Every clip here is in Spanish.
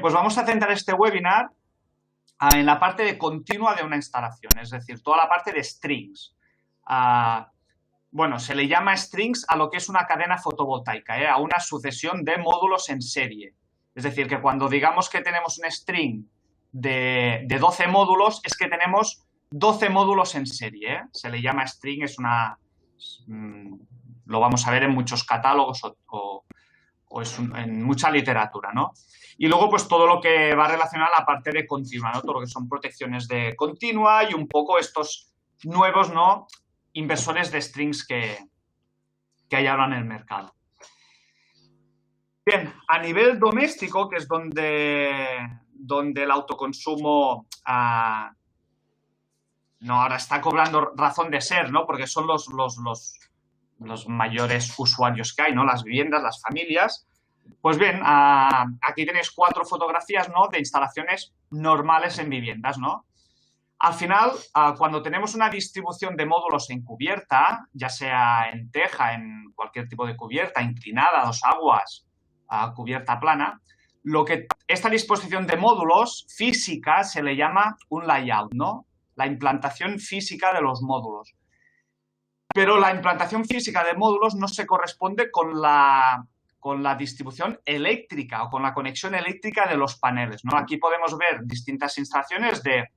pues vamos a centrar este webinar en la parte de continua de una instalación, es decir, toda la parte de strings. Bueno, se le llama strings a lo que es una cadena fotovoltaica, a una sucesión de módulos en serie. Es decir, que cuando digamos que tenemos un string de 12 módulos, es que tenemos 12 módulos en serie. Se le llama string, lo vamos a ver en muchos catálogos o en mucha literatura, ¿no? Y luego, pues, todo lo que va relacionado a la parte de continua, ¿no? Todo lo que son protecciones de continua y un poco estos nuevos, ¿no?, inversores de strings que hay ahora en el mercado. Bien, a nivel doméstico, que es donde el autoconsumo no, ahora está cobrando razón de ser, ¿no? Porque son los mayores usuarios que hay, ¿no? Las viviendas, las familias. Pues bien, aquí tenéis 4 fotografías, ¿no?, de instalaciones normales en viviendas, ¿no? Al final, cuando tenemos una distribución de módulos en cubierta, ya sea en teja, en cualquier tipo de cubierta, inclinada, 2 aguas, cubierta plana, esta disposición de módulos física se le llama un layout, ¿no? La implantación física de los módulos. Pero la implantación física de módulos no se corresponde con la distribución eléctrica o con la conexión eléctrica de los paneles, ¿no? Aquí podemos ver distintas instalaciones de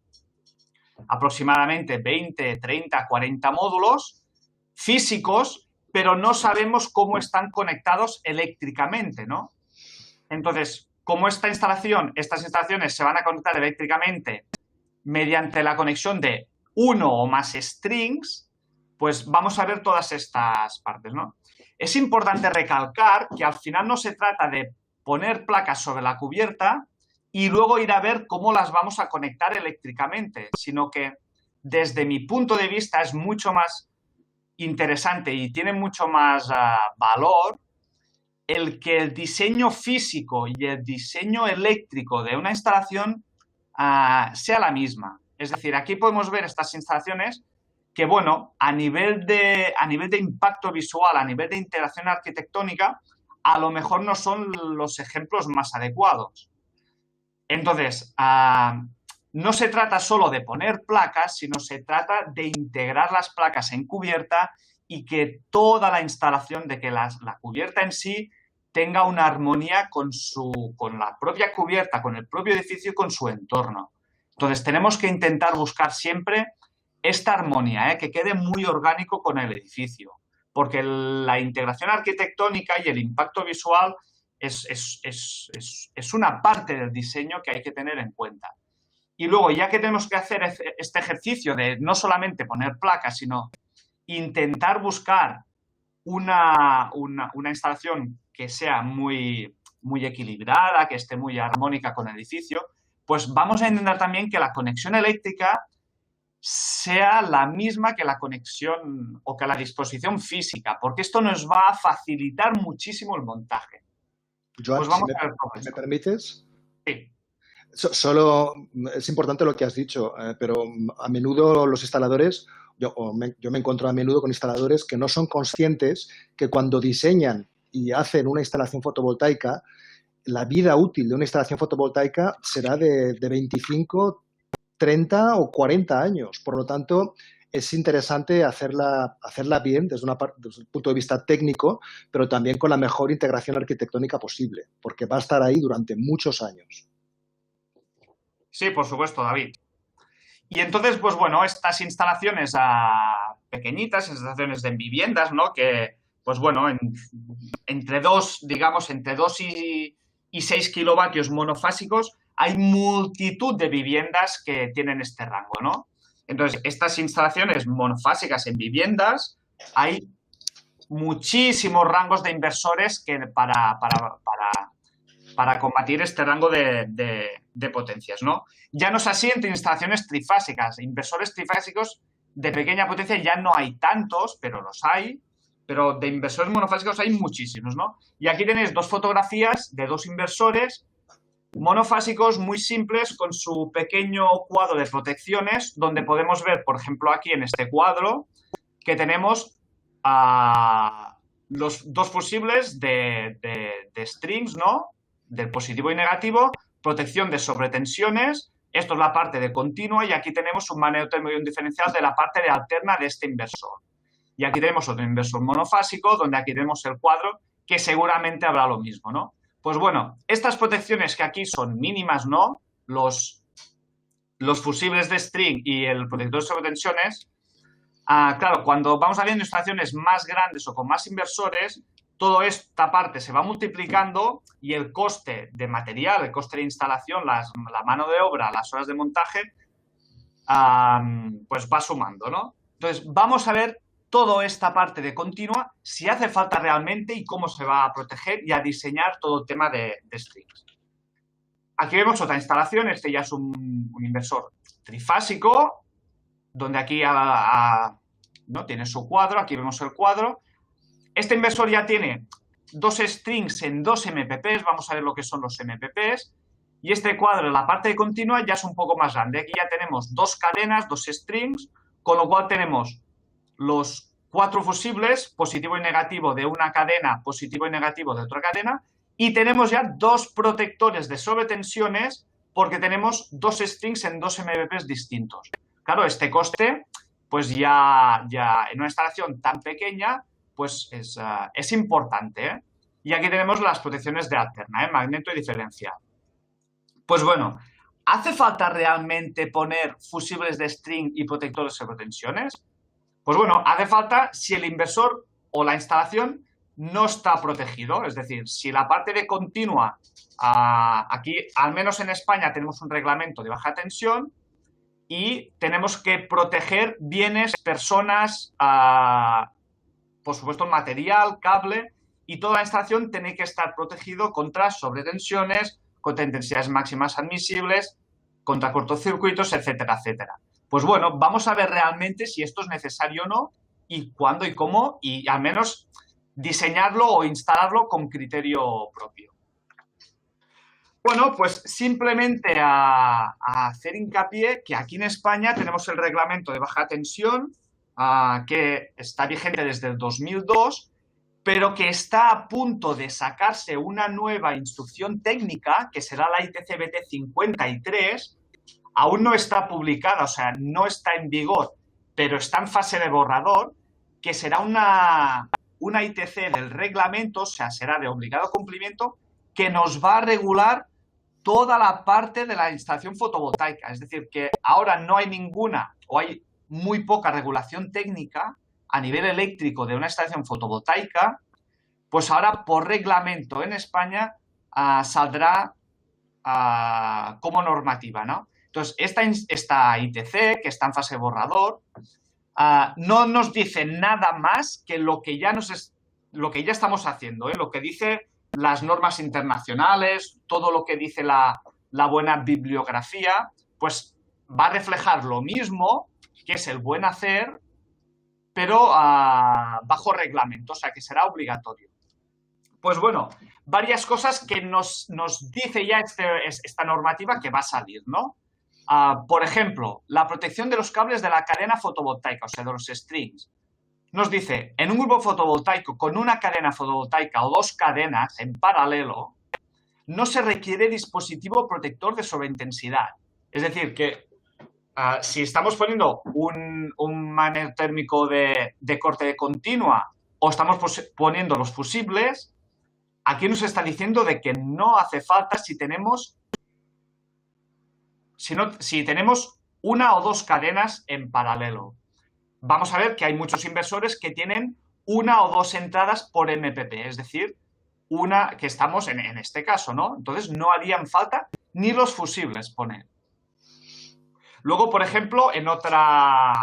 aproximadamente 20, 30, 40 módulos físicos, pero no sabemos cómo están conectados eléctricamente, ¿no? Entonces, como estas instalaciones se van a conectar eléctricamente mediante la conexión de uno o más strings, pues vamos a ver todas estas partes, ¿no? Es importante recalcar que al final no se trata de poner placas sobre la cubierta y luego ir a ver cómo las vamos a conectar eléctricamente, sino que desde mi punto de vista es mucho más interesante y tiene mucho más valor el que el diseño físico y el diseño eléctrico de una instalación sea la misma. Es decir, aquí podemos ver estas instalaciones que, bueno, a nivel de impacto visual, a nivel de integración arquitectónica, a lo mejor no son los ejemplos más adecuados. Entonces, no se trata solo de poner placas, sino se trata de integrar las placas en cubierta y que toda la instalación, de que la cubierta en sí tenga una armonía con la propia cubierta, con el propio edificio y con su entorno. Entonces, tenemos que intentar buscar siempre esta armonía, que quede muy orgánico con el edificio, porque la integración arquitectónica y el impacto visual es una parte del diseño que hay que tener en cuenta. Y luego, ya que tenemos que hacer este ejercicio de no solamente poner placas, sino intentar buscar una instalación que sea muy, muy equilibrada, que esté muy armónica con el edificio, pues vamos a intentar también que la conexión eléctrica sea la misma que la conexión o que la disposición física, porque esto nos va a facilitar muchísimo el montaje. Joan, pues vamos si a ver todo ¿me permites? Sí. Solo es importante lo que has dicho, pero a menudo los instaladores, yo me encuentro a menudo con instaladores que no son conscientes que cuando diseñan y hacen una instalación fotovoltaica, la vida útil de una instalación fotovoltaica será de 25, 30 o 40 años. Por lo tanto, es interesante hacerla bien desde un punto de vista técnico, pero también con la mejor integración arquitectónica posible, porque va a estar ahí durante muchos años. Sí, por supuesto, David. Y entonces, pues bueno, estas instalaciones pequeñitas, instalaciones de viviendas, ¿no? Que, pues bueno, entre 2 y 6 kilovatios monofásicos, hay multitud de viviendas que tienen este rango, ¿no? Entonces, estas instalaciones monofásicas en viviendas, hay muchísimos rangos de inversores para combatir este rango de potencias, ¿no? Ya no es así entre instalaciones trifásicas. Inversores trifásicos de pequeña potencia ya no hay tantos, pero los hay. Pero de inversores monofásicos hay muchísimos, ¿no? Y aquí tenéis 2 fotografías de 2 inversores monofásicos muy simples con su pequeño cuadro de protecciones, donde podemos ver, por ejemplo, aquí en este cuadro, que tenemos los 2 fusibles de strings, ¿no?, del positivo y negativo, protección de sobretensiones, esto es la parte de continua y aquí tenemos un manejo térmico y un diferencial de la parte de alterna de este inversor. Y aquí tenemos otro inversor monofásico, donde aquí tenemos el cuadro, que seguramente habrá lo mismo, ¿no? Pues bueno, estas protecciones que aquí son mínimas, ¿no? Los fusibles de string y el protector de sobretensiones, claro, cuando vamos haciendo instalaciones más grandes o con más inversores, toda esta parte se va multiplicando y el coste de material, el coste de instalación, la mano de obra, las horas de montaje, pues va sumando, ¿no? Entonces, vamos a ver toda esta parte de continua, si hace falta realmente y cómo se va a proteger y a diseñar todo el tema de strings. Aquí vemos otra instalación, este ya es un inversor trifásico, donde aquí ¿no? Tiene su cuadro, aquí vemos el cuadro. Este inversor ya tiene dos strings en 2 MPPs, vamos a ver lo que son los MPPs, y este cuadro en la parte de continua ya es un poco más grande. Aquí ya tenemos 2 cadenas, 2 strings, con lo cual tenemos los 4 fusibles, positivo y negativo de una cadena, positivo y negativo de otra cadena, y tenemos ya 2 protectores de sobretensiones porque tenemos 2 strings en 2 MPPs distintos. Claro, este coste, pues ya en una instalación tan pequeña, pues es importante, ¿eh? Y aquí tenemos las protecciones de alterna, magneto y diferencial. Pues bueno, ¿hace falta realmente poner fusibles de string y protectores de sobretensiones? Pues bueno, hace falta si el inversor o la instalación no está protegido. Es decir, si la parte de continua, aquí, al menos en España, tenemos un reglamento de baja tensión y tenemos que proteger bienes, personas, por supuesto, material, cable, y toda la instalación tiene que estar protegido contra sobretensiones, contra intensidades máximas admisibles, contra cortocircuitos, etcétera, etcétera. Pues bueno, vamos a ver realmente si esto es necesario o no, y cuándo y cómo, y al menos diseñarlo o instalarlo con criterio propio. Bueno, pues simplemente a hacer hincapié que aquí en España tenemos el reglamento de baja tensión, que está vigente desde el 2002, pero que está a punto de sacarse una nueva instrucción técnica, que será la ITC BT 53, aún no está publicada, o sea, no está en vigor, pero está en fase de borrador, que será una ITC del reglamento, o sea, será de obligado cumplimiento, que nos va a regular toda la parte de la instalación fotovoltaica. Es decir, que ahora no hay ninguna o hay muy poca regulación técnica a nivel eléctrico de una instalación fotovoltaica, pues ahora por reglamento en España saldrá como normativa, ¿no? Entonces, esta ITC, que está en fase de borrador, no nos dice nada más que lo que ya estamos haciendo, ¿eh? Lo que dice las normas internacionales, todo lo que dice la buena bibliografía, pues va a reflejar lo mismo, que es el buen hacer, pero bajo reglamento, o sea que será obligatorio. Pues bueno, varias cosas que nos dice ya esta normativa que va a salir, ¿no? Por ejemplo, la protección de los cables de la cadena fotovoltaica, o sea, de los strings. Nos dice, en un grupo fotovoltaico con una cadena fotovoltaica o 2 cadenas en paralelo, no se requiere dispositivo protector de sobreintensidad. Es decir, que si estamos poniendo un manejo térmico de corte de continua o estamos poniendo los fusibles, aquí nos está diciendo de que no hace falta si tenemos una o 2 cadenas en paralelo. Vamos a ver que hay muchos inversores que tienen 1 o 2 entradas por MPP, es decir, una que estamos en este caso, ¿no? Entonces no harían falta ni los fusibles poner. Luego, por ejemplo, en otras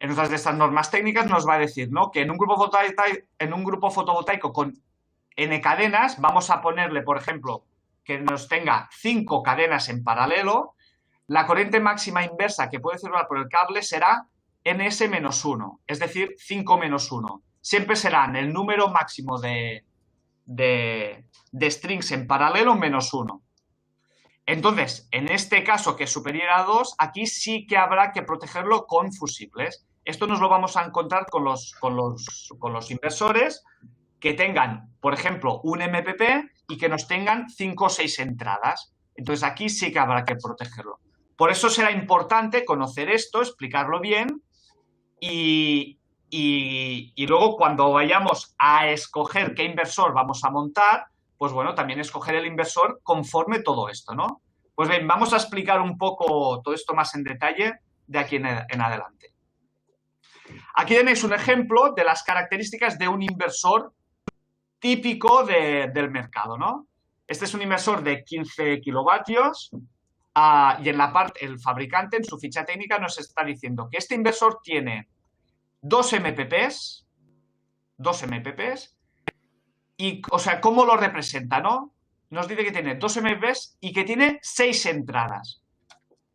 de estas normas técnicas nos va a decir, ¿no?, que en un grupo fotovoltaico con N cadenas vamos a ponerle, por ejemplo, que nos tenga 5 cadenas en paralelo. La corriente máxima inversa que puede circular por el cable será ns-1, es decir, 5 menos 1. Siempre serán el número máximo de strings en paralelo menos 1. Entonces, en este caso que es superior a 2, aquí sí que habrá que protegerlo con fusibles. Esto nos lo vamos a encontrar con los inversores que tengan, por ejemplo, un MPP y que nos tengan 5 o 6 entradas. Entonces aquí sí que habrá que protegerlo. Por eso será importante conocer esto, explicarlo bien y luego cuando vayamos a escoger qué inversor vamos a montar, pues bueno, también escoger el inversor conforme todo esto, ¿no? Pues bien, vamos a explicar un poco todo esto más en detalle de aquí en adelante. Aquí tenéis un ejemplo de las características de un inversor típico del mercado, ¿no? Este es un inversor de 15 kilovatios y en la parte, el fabricante en su ficha técnica nos está diciendo que este inversor tiene 2 MPPs, y, o sea, ¿cómo lo representa, no? Nos dice que tiene 2 MPPs y que tiene 6 entradas.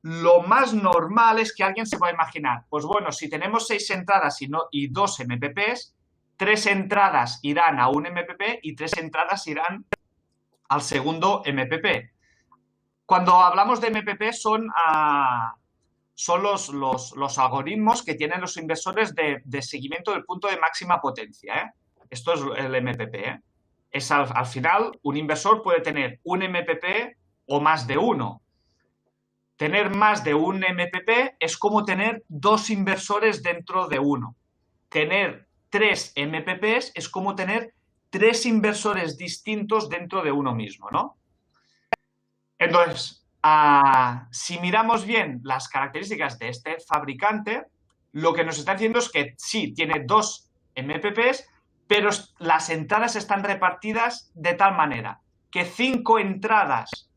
Lo más normal es que alguien se pueda imaginar, pues bueno, si tenemos 6 entradas y 2 MPPs, 3 entradas irán a un MPP y 3 entradas irán al segundo MPP. Cuando hablamos de MPP son los algoritmos que tienen los inversores de seguimiento del punto de máxima potencia, ¿eh? Esto es el MPP, ¿eh? Es al final, un inversor puede tener un MPP o más de uno. Tener más de un MPP es como tener 2 inversores dentro de uno. Tener 3 MPPs es como tener 3 inversores distintos dentro de uno mismo, ¿no? Entonces, si miramos bien las características de este fabricante, lo que nos está diciendo es que sí, tiene 2 MPPs, pero las entradas están repartidas de tal manera que 5 entradas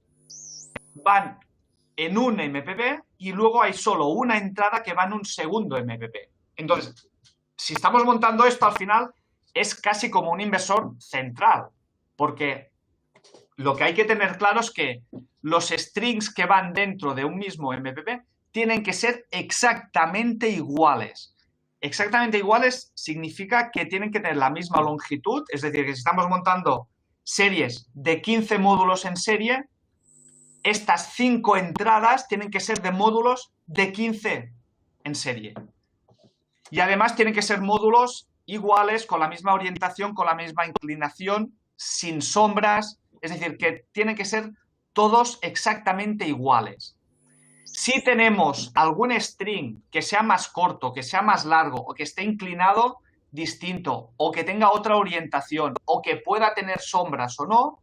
van en un MPP y luego hay solo una entrada que va en un segundo MPP. Entonces, si estamos montando esto al final, es casi como un inversor central, porque lo que hay que tener claro es que los strings que van dentro de un mismo MPP tienen que ser exactamente iguales. Exactamente iguales significa que tienen que tener la misma longitud, es decir, que si estamos montando series de 15 módulos en serie, estas 5 entradas tienen que ser de módulos de 15 en serie. Y además tienen que ser módulos iguales, con la misma orientación, con la misma inclinación, sin sombras. Es decir, que tienen que ser todos exactamente iguales. Si tenemos algún string que sea más corto, que sea más largo o que esté inclinado distinto o que tenga otra orientación o que pueda tener sombras o no,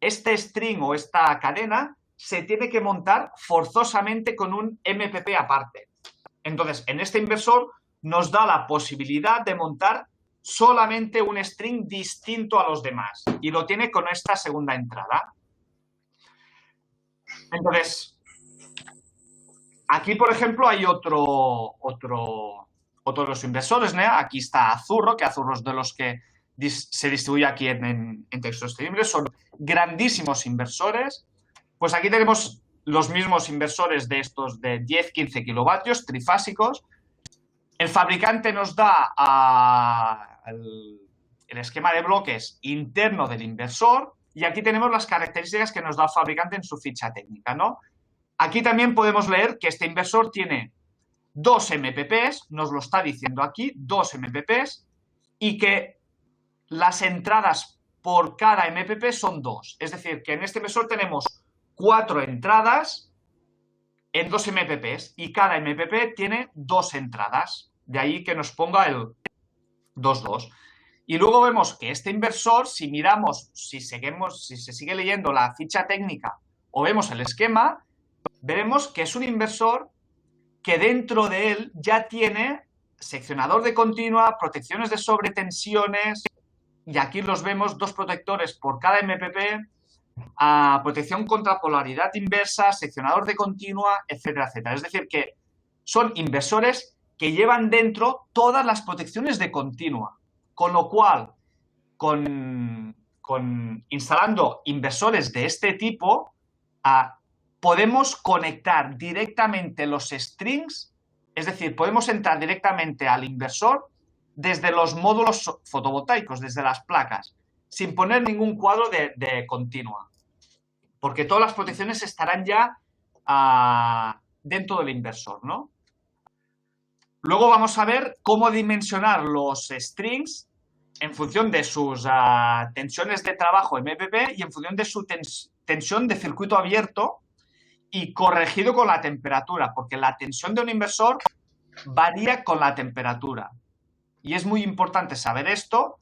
este string o esta cadena se tiene que montar forzosamente con un MPP aparte. Entonces, en este inversor nos da la posibilidad de montar solamente un string distinto a los demás y lo tiene con esta segunda entrada. Entonces, aquí, por ejemplo, hay otro de los inversores, ¿no? Aquí está Azurro, que Azurro es de los que se distribuye aquí en textos sostenibles, son grandísimos inversores. Pues aquí tenemos los mismos inversores de estos de 10-15 kilovatios, trifásicos. El fabricante nos da el esquema de bloques interno del inversor y aquí tenemos las características que nos da el fabricante en su ficha técnica, ¿no? Aquí también podemos leer que este inversor tiene 2 MPPs, nos lo está diciendo aquí, 2 MPPs, y que las entradas por cada MPP son 2. Es decir, que en este inversor tenemos 4 entradas en 2 MPPs y cada MPP tiene 2 entradas. De ahí que nos ponga el 2-2. Y luego vemos que este inversor, si miramos, si se sigue leyendo la ficha técnica o vemos el esquema, veremos que es un inversor que dentro de él ya tiene seccionador de continua, protecciones de sobretensiones, y aquí los vemos, 2 protectores por cada MPP, protección contra polaridad inversa, seccionador de continua, etcétera, etcétera. Es decir, que son inversores que llevan dentro todas las protecciones de continua, con lo cual, instalando inversores de este tipo, podemos conectar directamente los strings, es decir, podemos entrar directamente al inversor desde los módulos fotovoltaicos, desde las placas, sin poner ningún cuadro de continua, porque todas las protecciones estarán ya dentro del inversor, ¿no? Luego vamos a ver cómo dimensionar los strings en función de sus tensiones de trabajo MPP y en función de su tensión de circuito abierto y corregido con la temperatura, porque la tensión de un inversor varía con la temperatura. Y es muy importante saber esto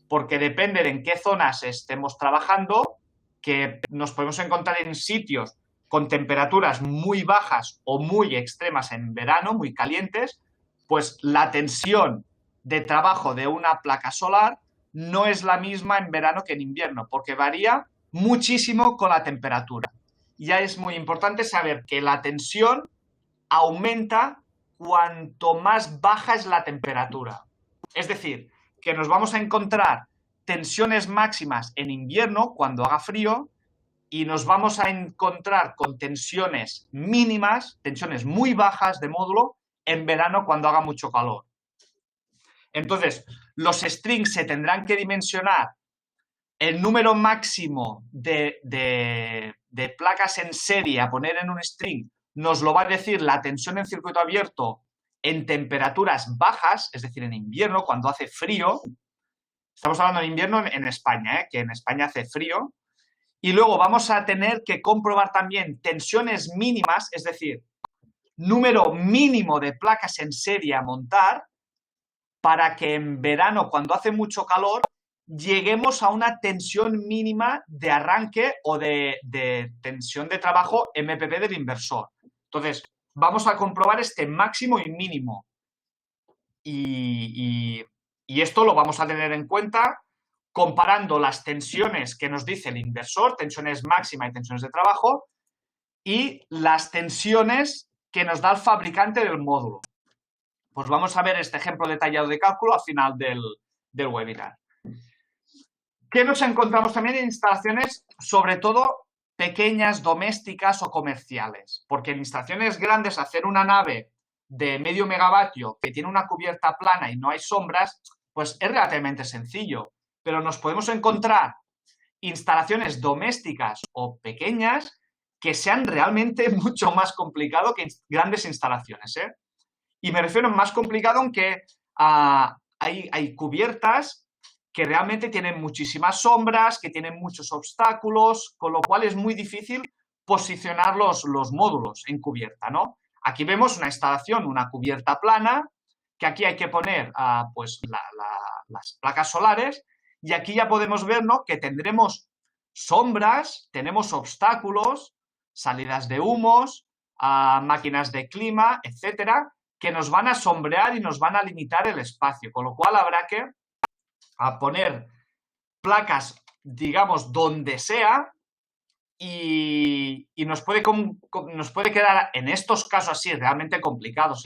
porque depende de en qué zonas estemos trabajando, que nos podemos encontrar en sitios con temperaturas muy bajas o muy extremas en verano, muy calientes, pues la tensión de trabajo de una placa solar no es la misma en verano que en invierno, porque varía muchísimo con la temperatura. Ya es muy importante saber que la tensión aumenta cuanto más baja es la temperatura. Es decir, que nos vamos a encontrar tensiones máximas en invierno cuando haga frío y nos vamos a encontrar con tensiones mínimas, tensiones muy bajas de módulo en verano cuando haga mucho calor. Entonces, los strings se tendrán que dimensionar el número máximo de placas en serie a poner en un string nos lo va a decir la tensión en circuito abierto en temperaturas bajas, es decir, en invierno, cuando hace frío. Estamos hablando de invierno en España, que en España hace frío. Y luego vamos a tener que comprobar también tensiones mínimas, es decir, número mínimo de placas en serie a montar para que en verano, cuando hace mucho calor, lleguemos a una tensión mínima de arranque o de tensión de trabajo MPP del inversor. Entonces, vamos a comprobar este máximo y mínimo. Y esto lo vamos a tener en cuenta comparando las tensiones que nos dice el inversor, tensiones máximas y tensiones de trabajo, y las tensiones que nos da el fabricante del módulo. Pues vamos a ver este ejemplo detallado de cálculo al final del webinar. ¿Qué nos encontramos también en instalaciones, sobre todo pequeñas, domésticas o comerciales? Porque en instalaciones grandes, hacer una nave de medio megavatio que tiene una cubierta plana y no hay sombras, pues es relativamente sencillo. Pero nos podemos encontrar instalaciones domésticas o pequeñas que sean realmente mucho más complicado que grandes instalaciones, ¿eh? Y me refiero a más complicado aunque hay cubiertas que realmente tienen muchísimas sombras, que tienen muchos obstáculos, con lo cual es muy difícil posicionar los módulos en cubierta, ¿no? Aquí vemos una instalación, una cubierta plana, que aquí hay que poner pues las placas solares y aquí ya podemos ver, ¿no?, que tendremos sombras, tenemos obstáculos, salidas de humos, máquinas de clima, etcétera, que nos van a sombrear y nos van a limitar el espacio, con lo cual habrá que poner placas, digamos, donde sea y nos puede quedar, en estos casos así realmente complicados,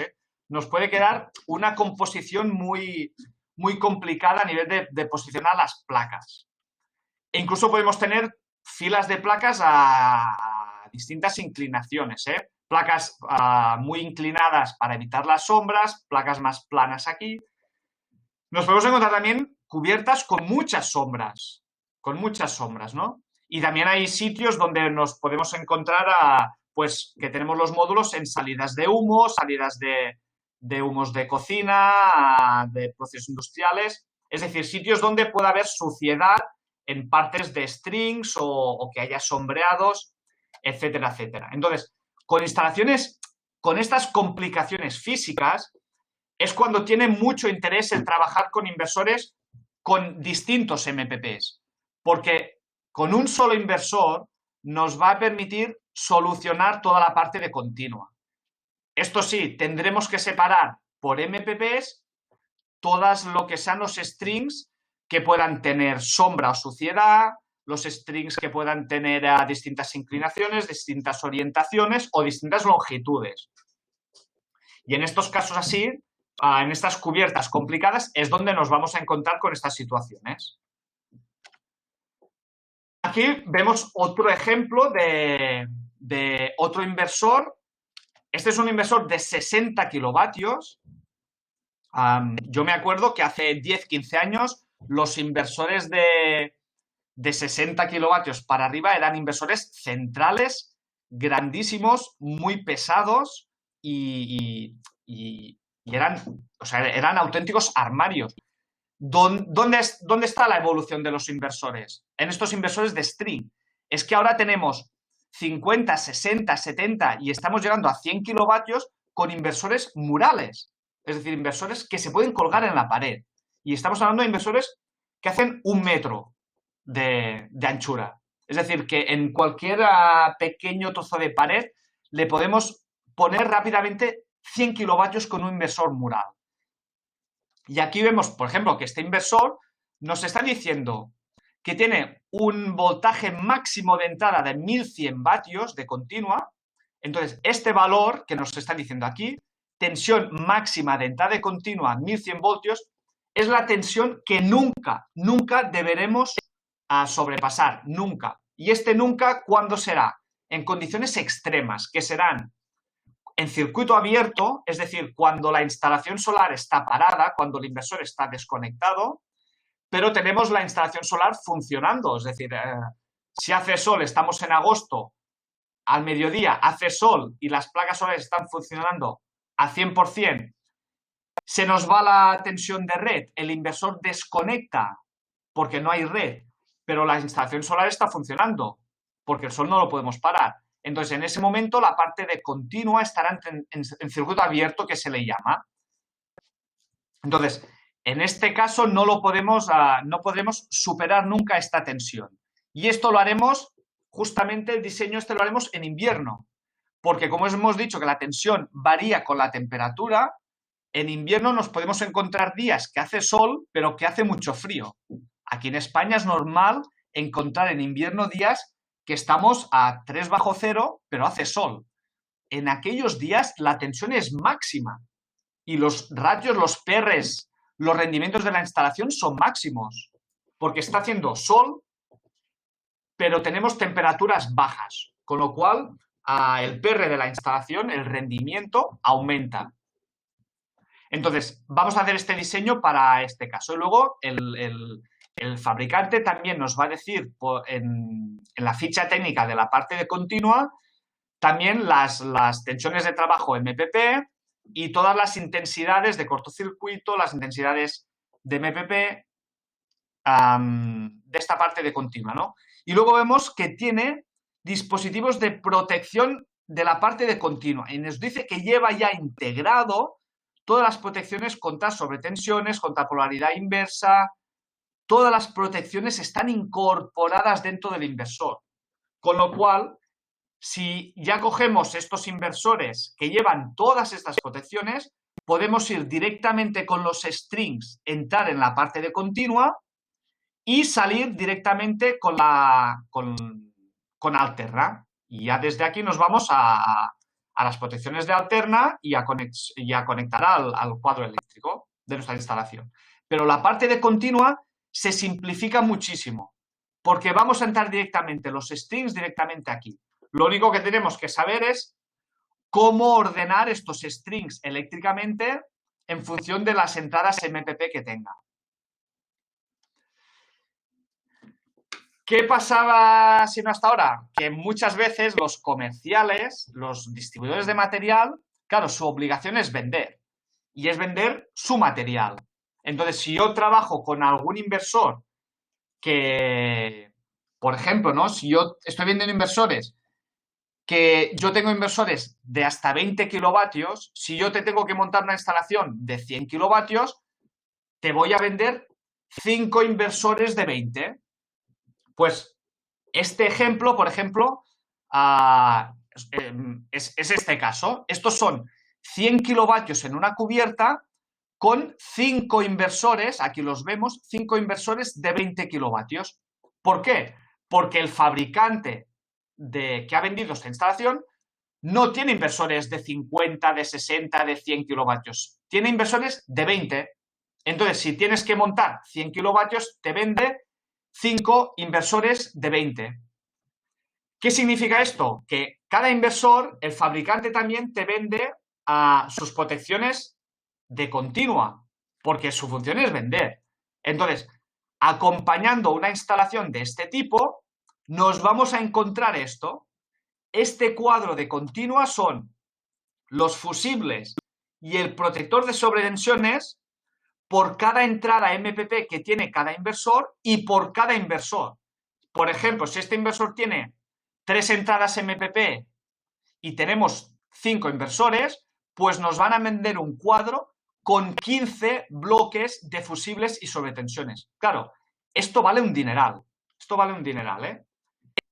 nos puede quedar una composición muy, muy complicada a nivel de posicionar las placas. E incluso podemos tener filas de placas a distintas inclinaciones, placas muy inclinadas para evitar las sombras, placas más planas aquí. Nos podemos encontrar también cubiertas con muchas sombras, ¿no? Y también hay sitios donde nos podemos encontrar pues que tenemos los módulos en salidas de humo, salidas de humos de cocina, de procesos industriales, es decir, sitios donde pueda haber suciedad en partes de strings o que haya sombreados, etcétera, etcétera. Entonces, con instalaciones, con estas complicaciones físicas, es cuando tiene mucho interés el trabajar con inversores con distintos MPPs, porque con un solo inversor nos va a permitir solucionar toda la parte de continua. Esto sí, tendremos que separar por MPPs todas lo que sean los strings que puedan tener sombra o suciedad, los strings que puedan tener distintas inclinaciones, distintas orientaciones o distintas longitudes. Y en estos casos así, en estas cubiertas complicadas, es donde nos vamos a encontrar con estas situaciones. Aquí vemos otro ejemplo de otro inversor. Este es un inversor de 60 kilovatios. Yo me acuerdo que hace 10, 15 años los inversores de 60 kilovatios para arriba eran inversores centrales, grandísimos, muy pesados y eran auténticos armarios. ¿Dónde está la evolución de los inversores? En estos inversores de string. Es que ahora tenemos 50, 60, 70 y estamos llegando a 100 kilovatios con inversores murales. Es decir, inversores que se pueden colgar en la pared. Y estamos hablando de inversores que hacen 1 metro de anchura. Es decir, que en cualquier pequeño trozo de pared le podemos poner rápidamente 100 kilovatios con un inversor mural. Y aquí vemos, por ejemplo, que este inversor nos está diciendo que tiene un voltaje máximo de entrada de 1100 vatios de continua. Entonces, este valor que nos está diciendo aquí, tensión máxima de entrada de continua 1100 voltios, es la tensión que nunca deberemos sobrepasar, nunca. ¿Y este nunca cuándo será? En condiciones extremas, que serán en circuito abierto, es decir, cuando la instalación solar está parada, cuando el inversor está desconectado, pero tenemos la instalación solar funcionando. Es decir, si hace sol, estamos en agosto, al mediodía hace sol y las placas solares están funcionando a 100%, se nos va la tensión de red, el inversor desconecta porque no hay red, pero la instalación solar está funcionando porque el sol no lo podemos parar. Entonces, en ese momento, la parte de continua estará en circuito abierto, que se le llama. Entonces, en este caso no podremos superar nunca esta tensión. Y esto lo haremos, justamente el diseño este lo haremos en invierno, porque como hemos dicho que la tensión varía con la temperatura, en invierno nos podemos encontrar días que hace sol, pero que hace mucho frío. Aquí en España es normal encontrar en invierno días que estamos a 3 bajo cero, pero hace sol. En aquellos días la tensión es máxima y los ratios, los PRs, los rendimientos de la instalación son máximos, porque está haciendo sol, pero tenemos temperaturas bajas, con lo cual el PR de la instalación, el rendimiento, aumenta. Entonces, vamos a hacer este diseño para este caso. Y luego el fabricante también nos va a decir en la ficha técnica de la parte de continua también las tensiones de trabajo MPP y todas las intensidades de cortocircuito, las intensidades de MPP de esta parte de continua, ¿no? Y luego vemos que tiene dispositivos de protección de la parte de continua y nos dice que lleva ya integrado todas las protecciones contra sobretensiones, contra polaridad inversa, todas las protecciones están incorporadas dentro del inversor. Con lo cual, si ya cogemos estos inversores que llevan todas estas protecciones, podemos ir directamente con los strings, entrar en la parte de continua y salir directamente con alterna. Y ya desde aquí nos vamos a las protecciones de alterna y a conectar al cuadro eléctrico de nuestra instalación. Pero la parte de continua se simplifica muchísimo porque vamos a entrar directamente los strings directamente aquí. Lo único que tenemos que saber es cómo ordenar estos strings eléctricamente en función de las entradas MPP que tenga. ¿Qué pasaba sino hasta ahora? Que muchas veces los comerciales, los distribuidores de material, claro, su obligación es vender. Y es vender su material. Entonces, si yo trabajo con algún inversor que, por ejemplo, ¿no? Si yo estoy vendiendo inversores, que yo tengo inversores de hasta 20 kilovatios, si yo te tengo que montar una instalación de 100 kilovatios, te voy a vender 5 inversores de 20. Pues este ejemplo, por ejemplo, es este caso. Estos son 100 kilovatios en una cubierta con 5 inversores, aquí los vemos, 5 inversores de 20 kilovatios. ¿Por qué? Porque el fabricante que ha vendido esta instalación no tiene inversores de 50, de 60, de 100 kilovatios. Tiene inversores de 20. Entonces, si tienes que montar 100 kilovatios, te vende 5 inversores de 20. ¿Qué significa esto? Que cada inversor, el fabricante también te vende sus protecciones de continua, porque su función es vender. Entonces, acompañando una instalación de este tipo, nos vamos a encontrar esto. Este cuadro de continua son los fusibles y el protector de sobretensiones por cada entrada MPP que tiene cada inversor y por cada inversor. Por ejemplo, si este inversor tiene 3 entradas MPP y tenemos 5 inversores, pues nos van a vender un cuadro con 15 bloques de fusibles y sobretensiones. Claro, esto vale un dineral. Esto vale un dineral, ¿eh?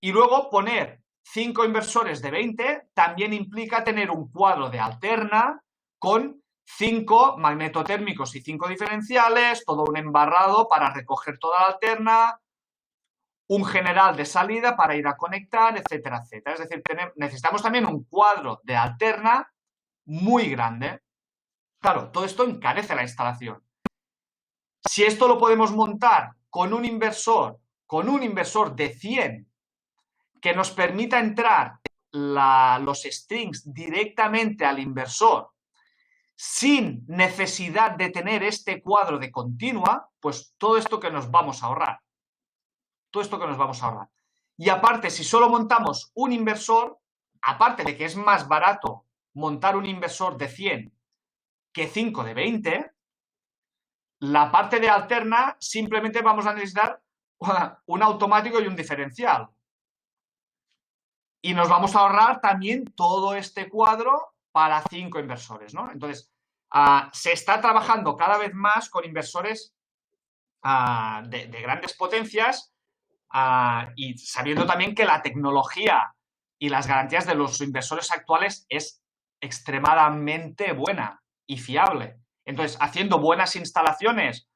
Y luego poner 5 inversores de 20 también implica tener un cuadro de alterna con 5 magnetotérmicos y 5 diferenciales, todo un embarrado para recoger toda la alterna, un general de salida para ir a conectar, etcétera, etcétera. Es decir, necesitamos también un cuadro de alterna muy grande. Claro, todo esto encarece la instalación. Si esto lo podemos montar con un inversor de 100 que nos permita entrar los strings directamente al inversor sin necesidad de tener este cuadro de continua, pues todo esto que nos vamos a ahorrar. Todo esto que nos vamos a ahorrar. Y aparte, si solo montamos un inversor, aparte de que es más barato montar un inversor de 100 que 5 de 20, la parte de alterna simplemente vamos a necesitar un automático y un diferencial. Y nos vamos a ahorrar también todo este cuadro para 5 inversores, ¿no? Entonces, se está trabajando cada vez más con inversores de grandes potencias y sabiendo también que la tecnología y las garantías de los inversores actuales es extremadamente buena y fiable. Entonces, haciendo buenas instalaciones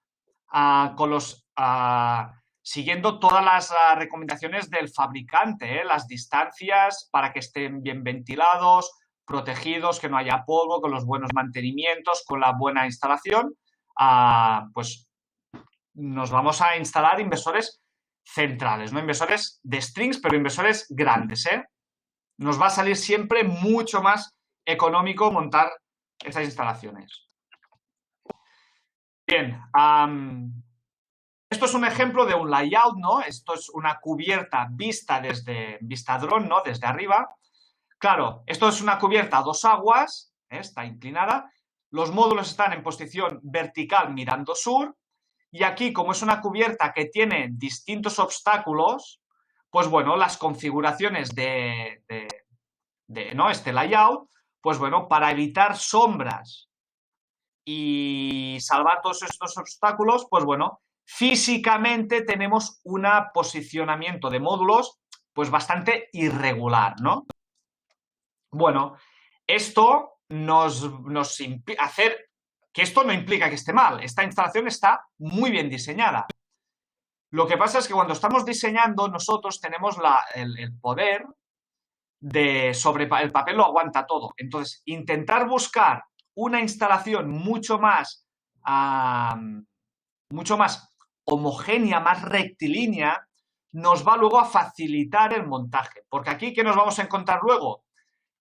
siguiendo todas las recomendaciones del fabricante, las distancias para que estén bien ventilados, protegidos, que no haya polvo, con los buenos mantenimientos, con la buena instalación, pues nos vamos a instalar inversores centrales, no inversores de strings, pero inversores grandes. Nos va a salir siempre mucho más económico montar estas instalaciones. Bien, esto es un ejemplo de un layout, ¿no? Esto es una cubierta vista desde vista dron, ¿no? Desde arriba. Claro, esto es una cubierta a 2 aguas, está inclinada. Los módulos están en posición vertical mirando sur. Y aquí, como es una cubierta que tiene distintos obstáculos, pues bueno, las configuraciones ¿no? Este layout, pues bueno, para evitar sombras y salvar todos estos obstáculos, pues bueno, físicamente tenemos un posicionamiento de módulos pues bastante irregular, ¿no? Bueno, esto nos hacer que esto no implica que esté mal. Esta instalación está muy bien diseñada. Lo que pasa es que cuando estamos diseñando, nosotros tenemos el poder sobre el papel lo aguanta todo. Entonces, intentar buscar una instalación mucho más homogénea, más rectilínea, nos va luego a facilitar el montaje. Porque aquí, ¿qué nos vamos a encontrar luego?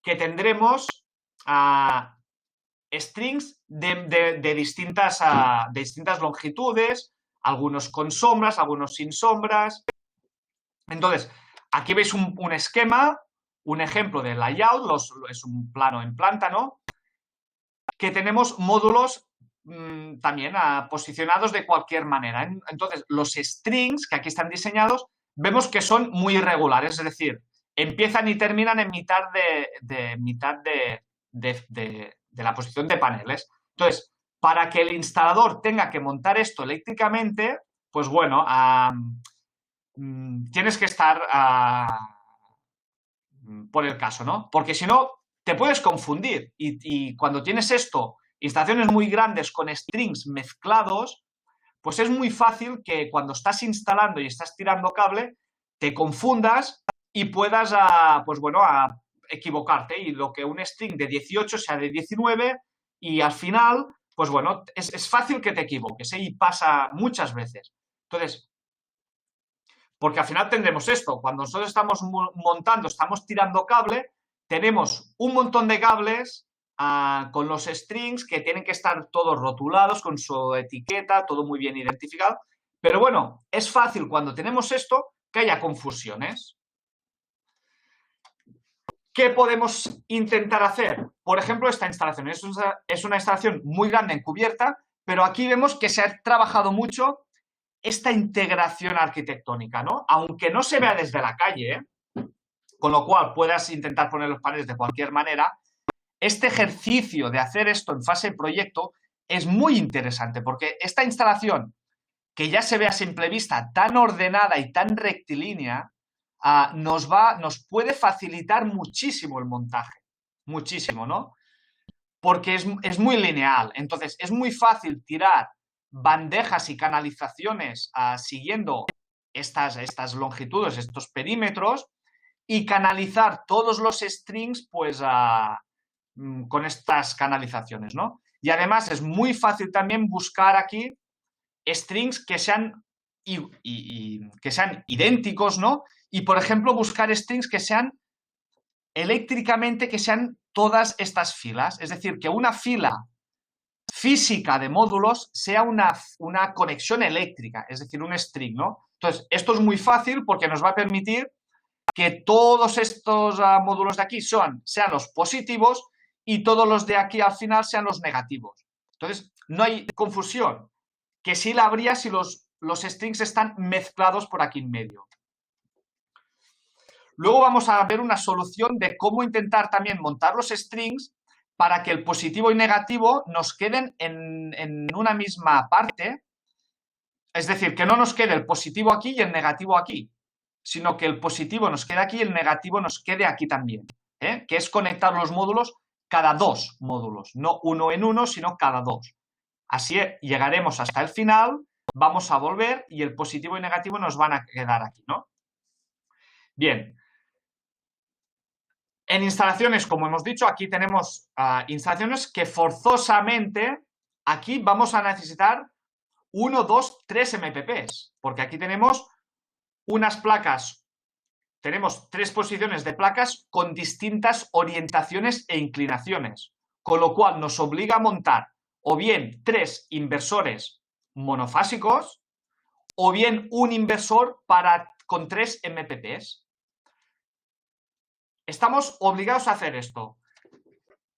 Que tendremos strings de distintas longitudes, algunos con sombras, algunos sin sombras. Entonces, aquí veis un esquema, un ejemplo de layout, es un plano en planta, ¿no? Que tenemos módulos también posicionados de cualquier manera. Entonces, los strings que aquí están diseñados, vemos que son muy irregulares, es decir, empiezan y terminan en mitad de la posición de paneles. Entonces, para que el instalador tenga que montar esto eléctricamente, pues bueno, tienes que estar por el caso, ¿no? Porque si no, te puedes confundir y cuando tienes esto, instalaciones muy grandes con strings mezclados, pues es muy fácil que cuando estás instalando y estás tirando cable, te confundas y puedas, pues bueno, equivocarte y lo que un string de 18 sea de 19 y al final, pues bueno, es fácil que te equivoques, y pasa muchas veces. Entonces, porque al final tendremos esto, cuando nosotros estamos montando, estamos tirando cable, tenemos un montón de cables con los strings que tienen que estar todos rotulados con su etiqueta, todo muy bien identificado. Pero bueno, es fácil cuando tenemos esto que haya confusiones. ¿Qué podemos intentar hacer? Por ejemplo, esta instalación es una instalación muy grande en cubierta, pero aquí vemos que se ha trabajado mucho esta integración arquitectónica, ¿no? Aunque no se vea desde la calle, con lo cual puedas intentar poner los paneles de cualquier manera, este ejercicio de hacer esto en fase de proyecto es muy interesante porque esta instalación, que ya se ve a simple vista tan ordenada y tan rectilínea, nos puede facilitar muchísimo el montaje, muchísimo, ¿no? Porque es muy lineal, entonces es muy fácil tirar bandejas y canalizaciones siguiendo estas longitudes, estos perímetros, y canalizar todos los strings pues con estas canalizaciones, ¿no? Y además es muy fácil también buscar aquí strings que sean, que sean idénticos, ¿no? Y, por ejemplo, buscar strings que sean eléctricamente, que sean todas estas filas. Es decir, que una fila física de módulos sea una conexión eléctrica, es decir, un string, ¿no? Entonces, esto es muy fácil porque nos va a permitir que todos estos módulos de aquí sean los positivos y todos los de aquí al final sean los negativos. Entonces, no hay confusión, que sí la habría si los strings están mezclados por aquí en medio. Luego vamos a ver una solución de cómo intentar también montar los strings para que el positivo y negativo nos queden en una misma parte. Es decir, que no nos quede el positivo aquí y el negativo aquí, sino que el positivo nos quede aquí y el negativo nos quede aquí también, que es conectar los módulos cada dos módulos, no uno en uno, sino cada dos. Así llegaremos hasta el final, vamos a volver y el positivo y negativo nos van a quedar aquí, ¿no? Bien. En instalaciones, como hemos dicho, aquí tenemos instalaciones que forzosamente aquí vamos a necesitar 1, 2, 3 MPPs, porque aquí tenemos unas placas, tenemos 3 posiciones de placas con distintas orientaciones e inclinaciones, con lo cual nos obliga a montar o bien 3 inversores monofásicos o bien un inversor con 3 MPPs. Estamos obligados a hacer esto.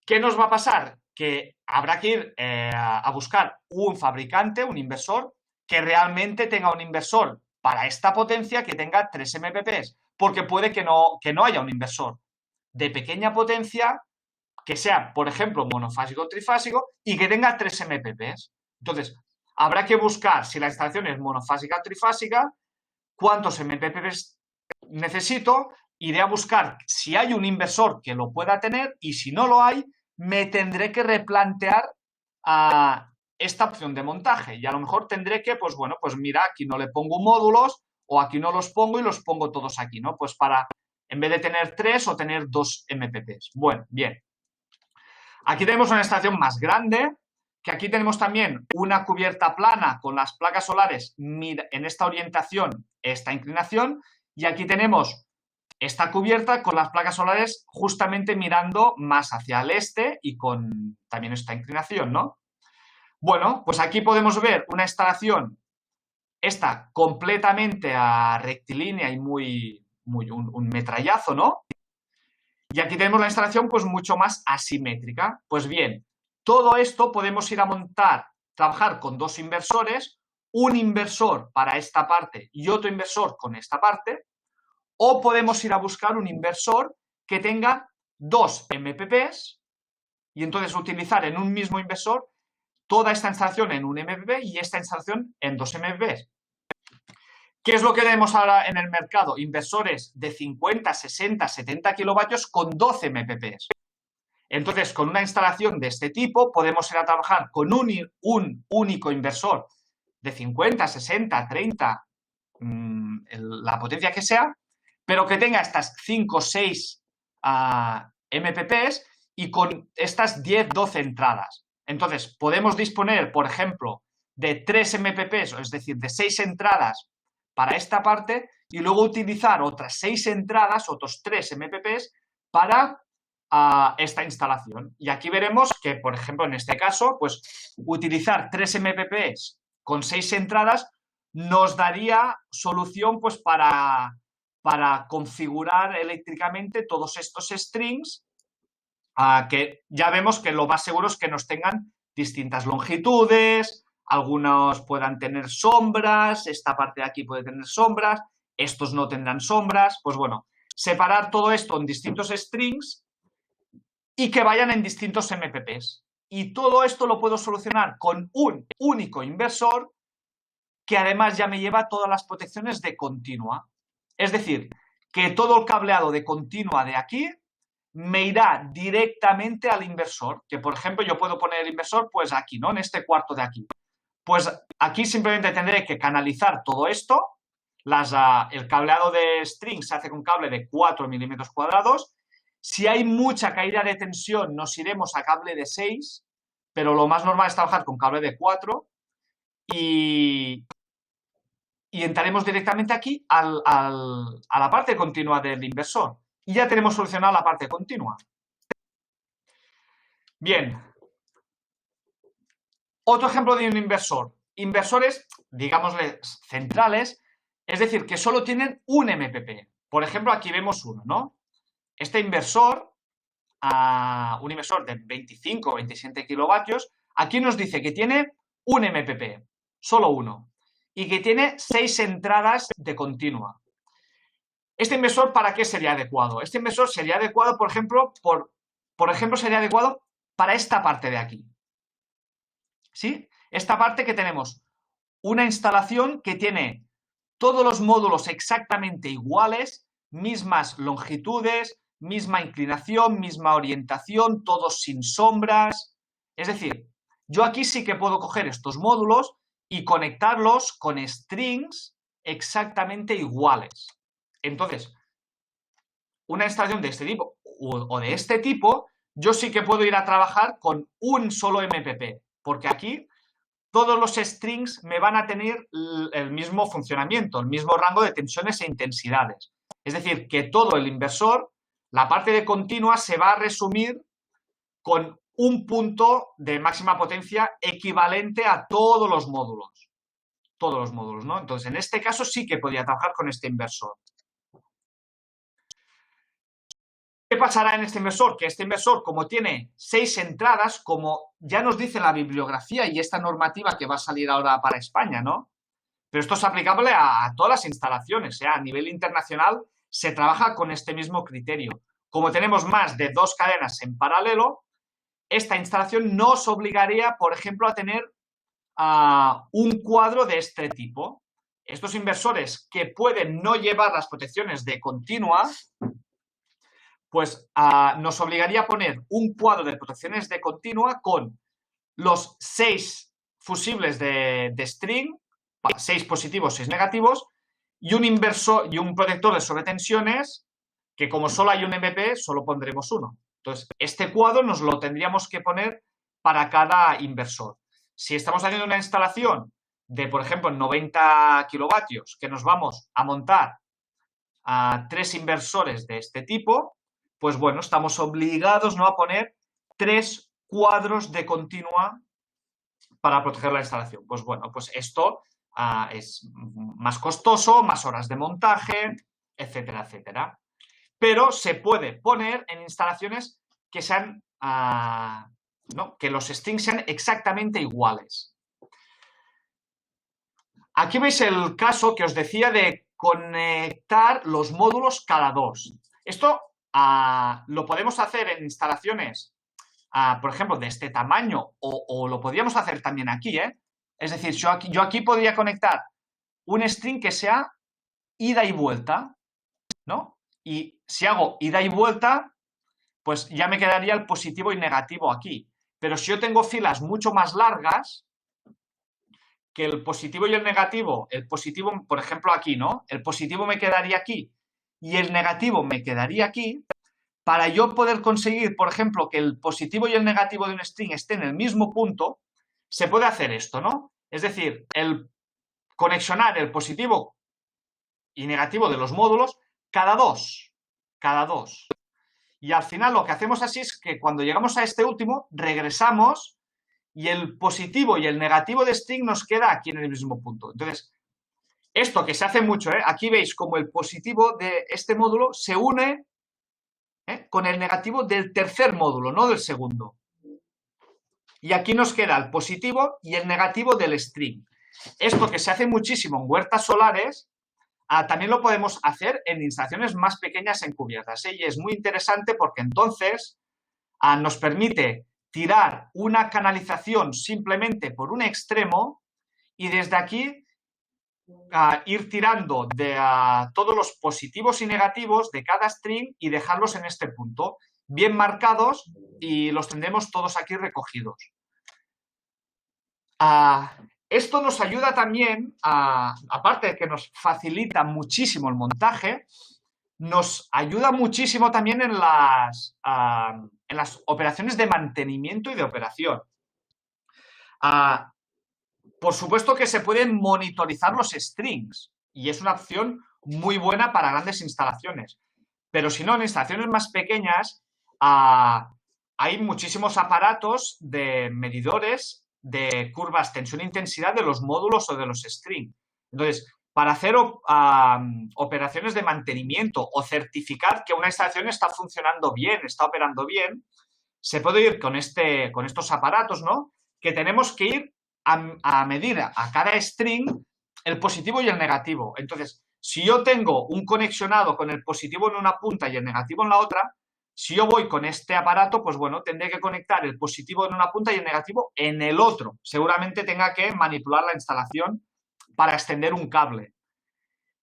¿Qué nos va a pasar? Que habrá que ir a buscar un fabricante, un inversor, que realmente tenga un inversor para esta potencia que tenga 3 MPPs, porque puede que no haya un inversor de pequeña potencia que sea, por ejemplo, monofásico o trifásico y que tenga 3 MPPs. Entonces, habrá que buscar, si la instalación es monofásica o trifásica, cuántos MPPs necesito, iré a buscar si hay un inversor que lo pueda tener y si no lo hay, me tendré que replantear esta opción de montaje y a lo mejor tendré que, pues bueno, pues mira, aquí no le pongo módulos o aquí no los pongo y los pongo todos aquí, ¿no? Pues para, en vez de tener 3 o tener 2 MPPs. Bueno, bien. Aquí tenemos una instalación más grande, que aquí tenemos también una cubierta plana con las placas solares en esta orientación, esta inclinación, y aquí tenemos esta cubierta con las placas solares justamente mirando más hacia el este y con también esta inclinación, ¿no? Bueno, pues aquí podemos ver una instalación, esta completamente rectilínea y un metrallazo, ¿no? Y aquí tenemos la instalación pues mucho más asimétrica. Pues bien, todo esto podemos ir a trabajar con 2 inversores, un inversor para esta parte y otro inversor con esta parte, o podemos ir a buscar un inversor que tenga 2 MPPs y entonces utilizar en un mismo inversor toda esta instalación en un MPP y esta instalación en 2 MPPs. ¿Qué es lo que tenemos ahora en el mercado? Inversores de 50, 60, 70 kilovatios con 12 MPPs. Entonces, con una instalación de este tipo, podemos ir a trabajar con un único inversor de 50, 60, 30, la potencia que sea, pero que tenga estas 5 o 6 MPPs y con estas 10, 12 entradas. Entonces, podemos disponer, por ejemplo, de 3 MPPs, es decir, de 6 entradas para esta parte y luego utilizar otras 6 entradas, otros 3 MPPs para esta instalación. Y aquí veremos que, por ejemplo, en este caso, pues utilizar 3 MPPs con 6 entradas nos daría solución pues para configurar eléctricamente todos estos strings que ya vemos que lo más seguro es que nos tengan distintas longitudes, algunos puedan tener sombras, esta parte de aquí puede tener sombras, estos no tendrán sombras. Pues bueno, separar todo esto en distintos strings y que vayan en distintos MPPs. Y todo esto lo puedo solucionar con un único inversor que además ya me lleva todas las protecciones de continua. Es decir, que todo el cableado de continua de aquí me irá directamente al inversor, que por ejemplo yo puedo poner el inversor pues aquí, ¿no? En este cuarto de aquí. Pues aquí simplemente tendré que canalizar todo esto. El cableado de string se hace con cable de 4 milímetros cuadrados. Si hay mucha caída de tensión nos iremos a cable de 6, pero lo más normal es trabajar con cable de 4 y entraremos directamente aquí a la parte continua del inversor. Y ya tenemos solucionada la parte continua. Bien. Otro ejemplo de un inversor. Inversores, digámosle, centrales, es decir, que solo tienen un MPP. Por ejemplo, aquí vemos uno, ¿no? Este inversor, un inversor de 25 o 27 kilovatios, aquí nos dice que tiene un MPP, solo uno, y que tiene 6 entradas de continua. ¿Este inversor para qué sería adecuado? Este inversor sería adecuado, por ejemplo, sería adecuado para esta parte de aquí. ¿Sí? Esta parte que tenemos una instalación que tiene todos los módulos exactamente iguales, mismas longitudes, misma inclinación, misma orientación, todos sin sombras. Es decir, yo aquí sí que puedo coger estos módulos y conectarlos con strings exactamente iguales. Entonces, una instalación de este tipo o de este tipo, yo sí que puedo ir a trabajar con un solo MPP, porque aquí todos los strings me van a tener el mismo funcionamiento, el mismo rango de tensiones e intensidades. Es decir, que todo el inversor, la parte de continua, se va a resumir con un punto de máxima potencia equivalente a todos los módulos. Todos los módulos, ¿no? Entonces, en este caso sí que podría trabajar con este inversor. ¿Qué pasará en este inversor? Que este inversor, como tiene 6 entradas, como ya nos dice la bibliografía y esta normativa que va a salir ahora para España, ¿no? Pero esto es aplicable a todas las instalaciones, ¿eh? A nivel internacional se trabaja con este mismo criterio. Como tenemos más de 2 cadenas en paralelo, esta instalación nos obligaría, por ejemplo, a tener un cuadro de este tipo. Estos inversores que pueden no llevar las protecciones de continua, pues nos obligaría a poner un cuadro de protecciones de continua con los 6 fusibles de string, 6 positivos, 6 negativos, y un inversor y un protector de sobretensiones que como solo hay un MP, solo pondremos uno. Entonces, este cuadro nos lo tendríamos que poner para cada inversor. Si estamos haciendo una instalación de, por ejemplo, 90 kilovatios, que nos vamos a montar a 3 inversores de este tipo, pues bueno, estamos obligados, ¿no?, a poner 3 cuadros de continua para proteger la instalación. Pues bueno, pues esto es más costoso, más horas de montaje, etcétera, etcétera. Pero se puede poner en instalaciones que sean, ¿no?, que los strings sean exactamente iguales. Aquí veis el caso que os decía de conectar los módulos cada 2. Esto lo podemos hacer en instalaciones, por ejemplo, de este tamaño o lo podríamos hacer también aquí, ¿eh? Es decir, yo aquí podría conectar un string que sea ida y vuelta, ¿no? Y si hago ida y vuelta, pues ya me quedaría el positivo y negativo aquí. Pero si yo tengo filas mucho más largas, que el positivo y el positivo, por ejemplo, aquí, ¿no? El positivo me quedaría aquí y el negativo me quedaría aquí. Para yo poder conseguir, por ejemplo, que el positivo y el negativo de un string estén en el mismo punto, se puede hacer esto, ¿no? Es decir, conexionar el positivo y negativo de los módulos cada dos. Y al final lo que hacemos así es que cuando llegamos a este último, regresamos y el positivo y el negativo de string nos queda aquí en el mismo punto. Entonces, esto que se hace mucho, ¿eh? Aquí veis como el positivo de este módulo se une con el negativo del tercer módulo, no del segundo. Y aquí nos queda el positivo y el negativo del string. Esto que se hace muchísimo en huertas solares, también lo podemos hacer en instalaciones más pequeñas en cubiertas, ¿eh? Y es muy interesante porque entonces nos permite tirar una canalización simplemente por un extremo y desde aquí ir tirando de todos los positivos y negativos de cada string y dejarlos en este punto, bien marcados, y los tendremos todos aquí recogidos. Esto nos ayuda también, aparte de que nos facilita muchísimo el montaje, nos ayuda muchísimo también en las operaciones de mantenimiento y de operación. Por supuesto que se pueden monitorizar los strings y es una opción muy buena para grandes instalaciones. Pero si no, en instalaciones más pequeñas hay muchísimos aparatos de medidores de curvas tensión-intensidad de los módulos o de los strings. Entonces, para hacer operaciones de mantenimiento o certificar que una instalación está funcionando bien, está operando bien, se puede ir con estos aparatos, ¿no? Que tenemos que ir a medir a cada string el positivo y el negativo. Entonces, si yo tengo un conexionado con el positivo en una punta y el negativo en la otra, si yo voy con este aparato, pues bueno, tendré que conectar el positivo en una punta y el negativo en el otro. Seguramente tenga que manipular la instalación para extender un cable.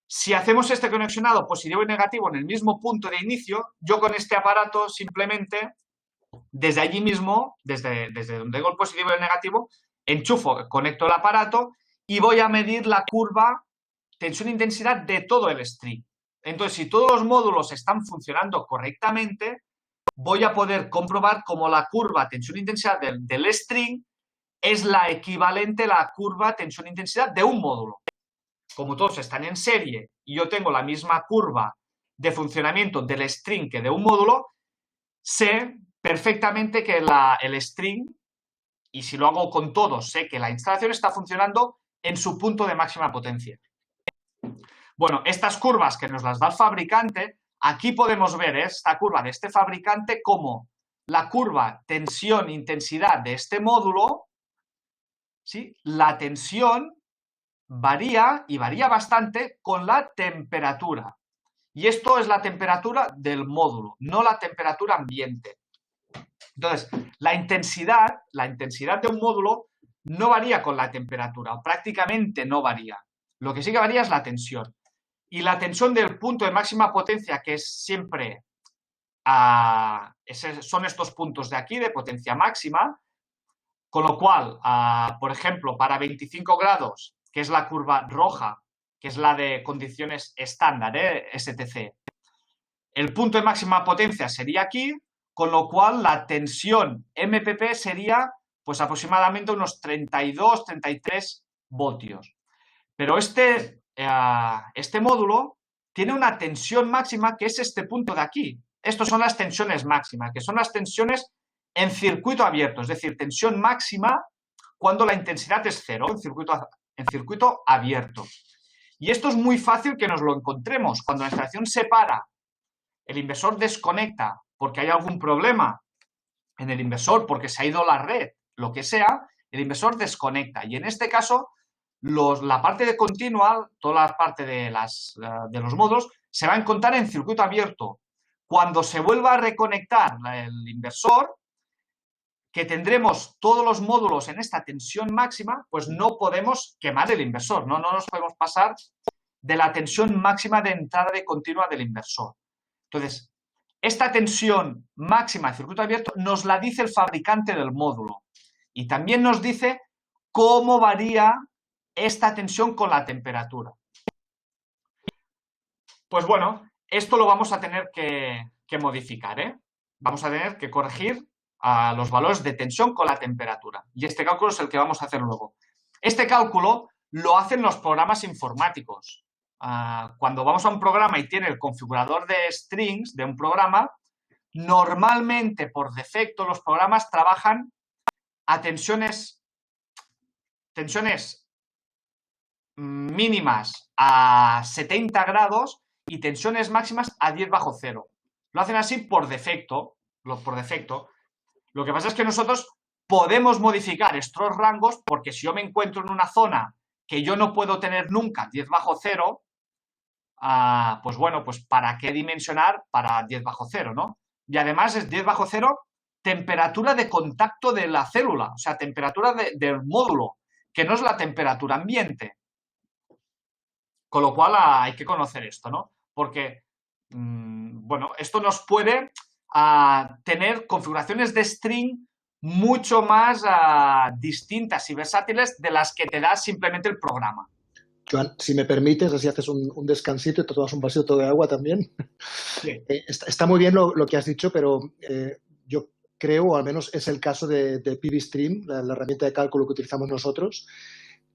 Si hacemos este conexionado positivo y negativo en el mismo punto de inicio, yo con este aparato simplemente, desde allí mismo, desde donde tengo el positivo y el negativo, enchufo, conecto el aparato y voy a medir la curva tensión-intensidad de todo el string. Entonces, si todos los módulos están funcionando correctamente, voy a poder comprobar cómo la curva tensión-intensidad del string es la equivalente a la curva tensión-intensidad de un módulo. Como todos están en serie y yo tengo la misma curva de funcionamiento del string que de un módulo, sé perfectamente que el string, y si lo hago con todos, sé que la instalación está funcionando en su punto de máxima potencia. Bueno, estas curvas que nos las da el fabricante, aquí podemos ver esta curva de este fabricante como la curva tensión-intensidad de este módulo, ¿sí? La tensión varía y varía bastante con la temperatura. Y esto es la temperatura del módulo, no la temperatura ambiente. Entonces, la intensidad de un módulo no varía con la temperatura, o prácticamente no varía. Lo que sí que varía es la tensión. Y la tensión del punto de máxima potencia, que es siempre, son estos puntos de aquí, de potencia máxima, con lo cual, por ejemplo, para 25 grados, que es la curva roja, que es la de condiciones estándar, STC, el punto de máxima potencia sería aquí, con lo cual la tensión MPP sería pues aproximadamente unos 32, 33 voltios. Pero este módulo tiene una tensión máxima que es este punto de aquí. Estas son las tensiones máximas, que son las tensiones en circuito abierto, es decir, tensión máxima cuando la intensidad es cero, en circuito abierto. Y esto es muy fácil que nos lo encontremos. Cuando la instalación se para, el inversor desconecta porque hay algún problema en el inversor, porque se ha ido la red, lo que sea, el inversor desconecta. Y en este caso, la parte de continua, toda la parte de los módulos, se va a encontrar en circuito abierto. Cuando se vuelva a reconectar el inversor, que tendremos todos los módulos en esta tensión máxima, pues no podemos quemar el inversor, no nos podemos pasar de la tensión máxima de entrada de continua del inversor. Entonces, esta tensión máxima de circuito abierto nos la dice el fabricante del módulo y también nos dice cómo varía esta tensión con la temperatura. Pues bueno, esto lo vamos a tener que modificar, ¿eh? Vamos a tener que corregir los valores de tensión con la temperatura. Y este cálculo es el que vamos a hacer luego. Este cálculo lo hacen los programas informáticos. Cuando vamos a un programa y tiene el configurador de strings de un programa, normalmente por defecto los programas trabajan a tensiones mínimas a 70 grados y tensiones máximas a 10 bajo cero. Lo hacen así por defecto. Lo que pasa es que nosotros podemos modificar estos rangos porque si yo me encuentro en una zona que yo no puedo tener nunca 10 bajo cero, pues bueno, pues ¿para qué dimensionar para 10 bajo cero, no? Y además es 10 bajo cero temperatura de contacto de la célula, o sea, temperatura del módulo, que no es la temperatura ambiente. Con lo cual hay que conocer esto, ¿no? Porque, bueno, esto nos puede tener configuraciones de string mucho más distintas y versátiles de las que te da simplemente el programa. Joan, si me permites, así haces un descansito y te tomas un vasito de agua también. Sí. Está muy bien lo que has dicho, pero yo creo, o al menos es el caso de PVStream, la herramienta de cálculo que utilizamos nosotros,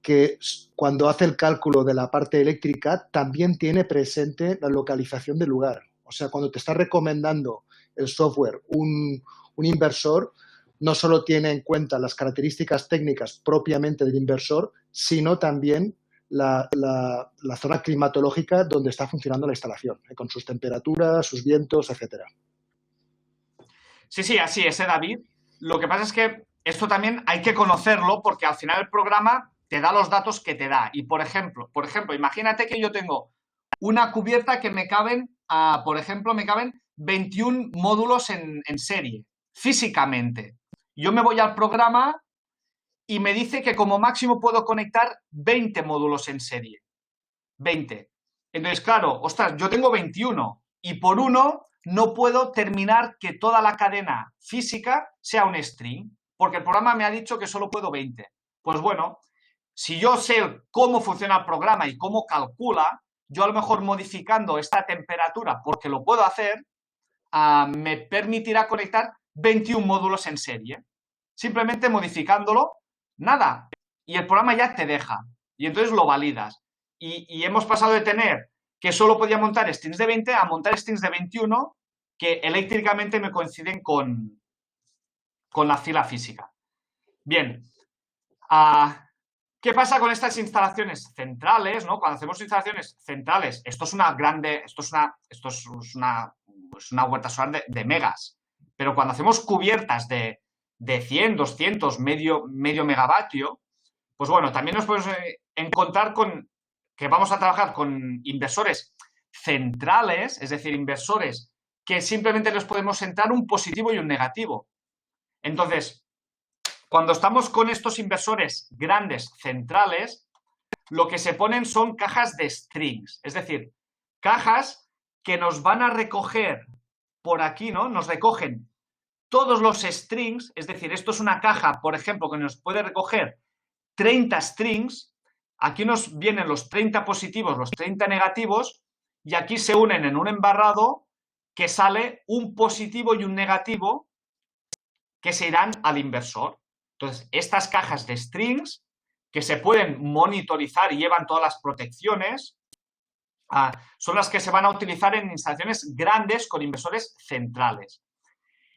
que cuando hace el cálculo de la parte eléctrica también tiene presente la localización del lugar. O sea, cuando te está recomendando el software un inversor, no solo tiene en cuenta las características técnicas propiamente del inversor, sino también la zona climatológica donde está funcionando la instalación, con sus temperaturas, sus vientos, etcétera. Sí, así es, David. Lo que pasa es que esto también hay que conocerlo porque al final el programa te da los datos que te da. Y, por ejemplo, imagínate que yo tengo una cubierta que me caben, por ejemplo, me caben 21 módulos en serie, físicamente. Yo me voy al programa y me dice que como máximo puedo conectar 20 módulos en serie. 20. Entonces, claro, ostras, yo tengo 21 y por uno no puedo terminar que toda la cadena física sea un string, porque el programa me ha dicho que solo puedo 20. Pues bueno, si yo sé cómo funciona el programa y cómo calcula, yo a lo mejor modificando esta temperatura, porque lo puedo hacer, me permitirá conectar 21 módulos en serie. Simplemente modificándolo, nada. Y el programa ya te deja. Y entonces lo validas. Y hemos pasado de tener que solo podía montar strings de 20 a montar strings de 21 que eléctricamente me coinciden con la fila física. Bien. ¿Qué pasa con estas instalaciones centrales, ¿no? Cuando hacemos instalaciones centrales, esto es una huerta solar de megas. Pero cuando hacemos cubiertas de 100, 200, medio megavatio, pues bueno, también nos podemos encontrar con que vamos a trabajar con inversores centrales, es decir, inversores que simplemente les podemos entrar un positivo y un negativo. Entonces, cuando estamos con estos inversores grandes centrales, lo que se ponen son cajas de strings, es decir, cajas que nos van a recoger por aquí, ¿no? Nos recogen todos los strings, es decir, esto es una caja, por ejemplo, que nos puede recoger 30 strings, aquí nos vienen los 30 positivos, los 30 negativos, y aquí se unen en un embarrado que sale un positivo y un negativo que se irán al inversor. Entonces, estas cajas de strings que se pueden monitorizar y llevan todas las protecciones, son las que se van a utilizar en instalaciones grandes con inversores centrales.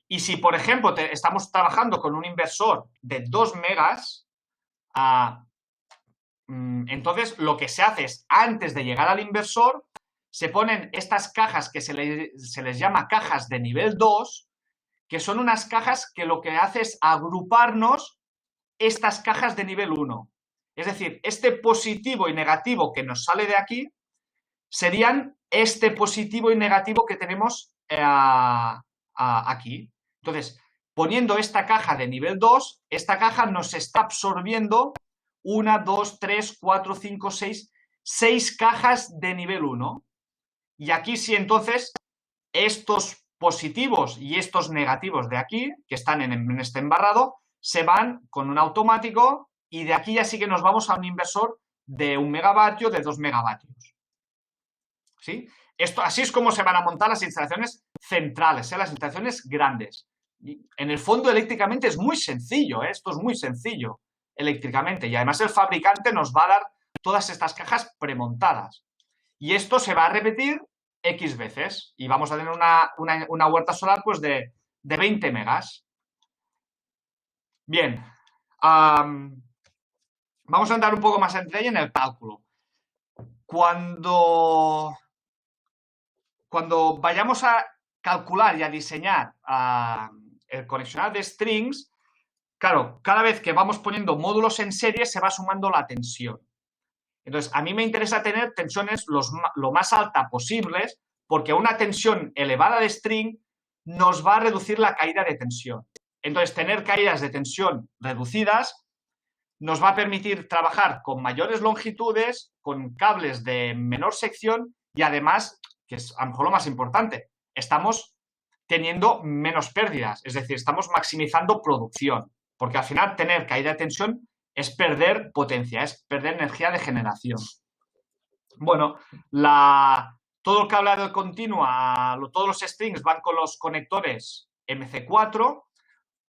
Y si, por ejemplo, estamos trabajando con un inversor de 2 megas, entonces lo que se hace es, antes de llegar al inversor, se ponen estas cajas que se les llama cajas de nivel 2, que son unas cajas que lo que hace es agruparnos estas cajas de nivel 1. Es decir, este positivo y negativo que nos sale de aquí serían este positivo y negativo que tenemos aquí. Entonces, poniendo esta caja de nivel 2, esta caja nos está absorbiendo 1, 2, 3, 4, 5, 6 cajas de nivel 1. Y aquí sí, entonces, estos positivos y estos negativos de aquí, que están en este embarrado, se van con un automático y de aquí ya sí que nos vamos a un inversor de 1 megavatio, de 2 megavatios. ¿Sí? Así es como se van a montar las instalaciones centrales, las instalaciones grandes. Y en el fondo, eléctricamente es muy sencillo, esto es muy sencillo eléctricamente. Y además el fabricante nos va a dar todas estas cajas premontadas. Y esto se va a repetir X veces y vamos a tener una huerta solar pues de 20 megas. Bien, vamos a entrar un poco más en detalle en el cálculo. Cuando vayamos a calcular y a diseñar el conexional de strings, claro, cada vez que vamos poniendo módulos en serie se va sumando la tensión. Entonces, a mí me interesa tener tensiones lo más alta posibles, porque una tensión elevada de string nos va a reducir la caída de tensión. Entonces, tener caídas de tensión reducidas nos va a permitir trabajar con mayores longitudes, con cables de menor sección y además, que es a lo mejor lo más importante, estamos teniendo menos pérdidas, es decir, estamos maximizando producción, porque al final tener caída de tensión es perder potencia, es perder energía de generación. Bueno, todo el cableado continuo, todos los strings van con los conectores MC4.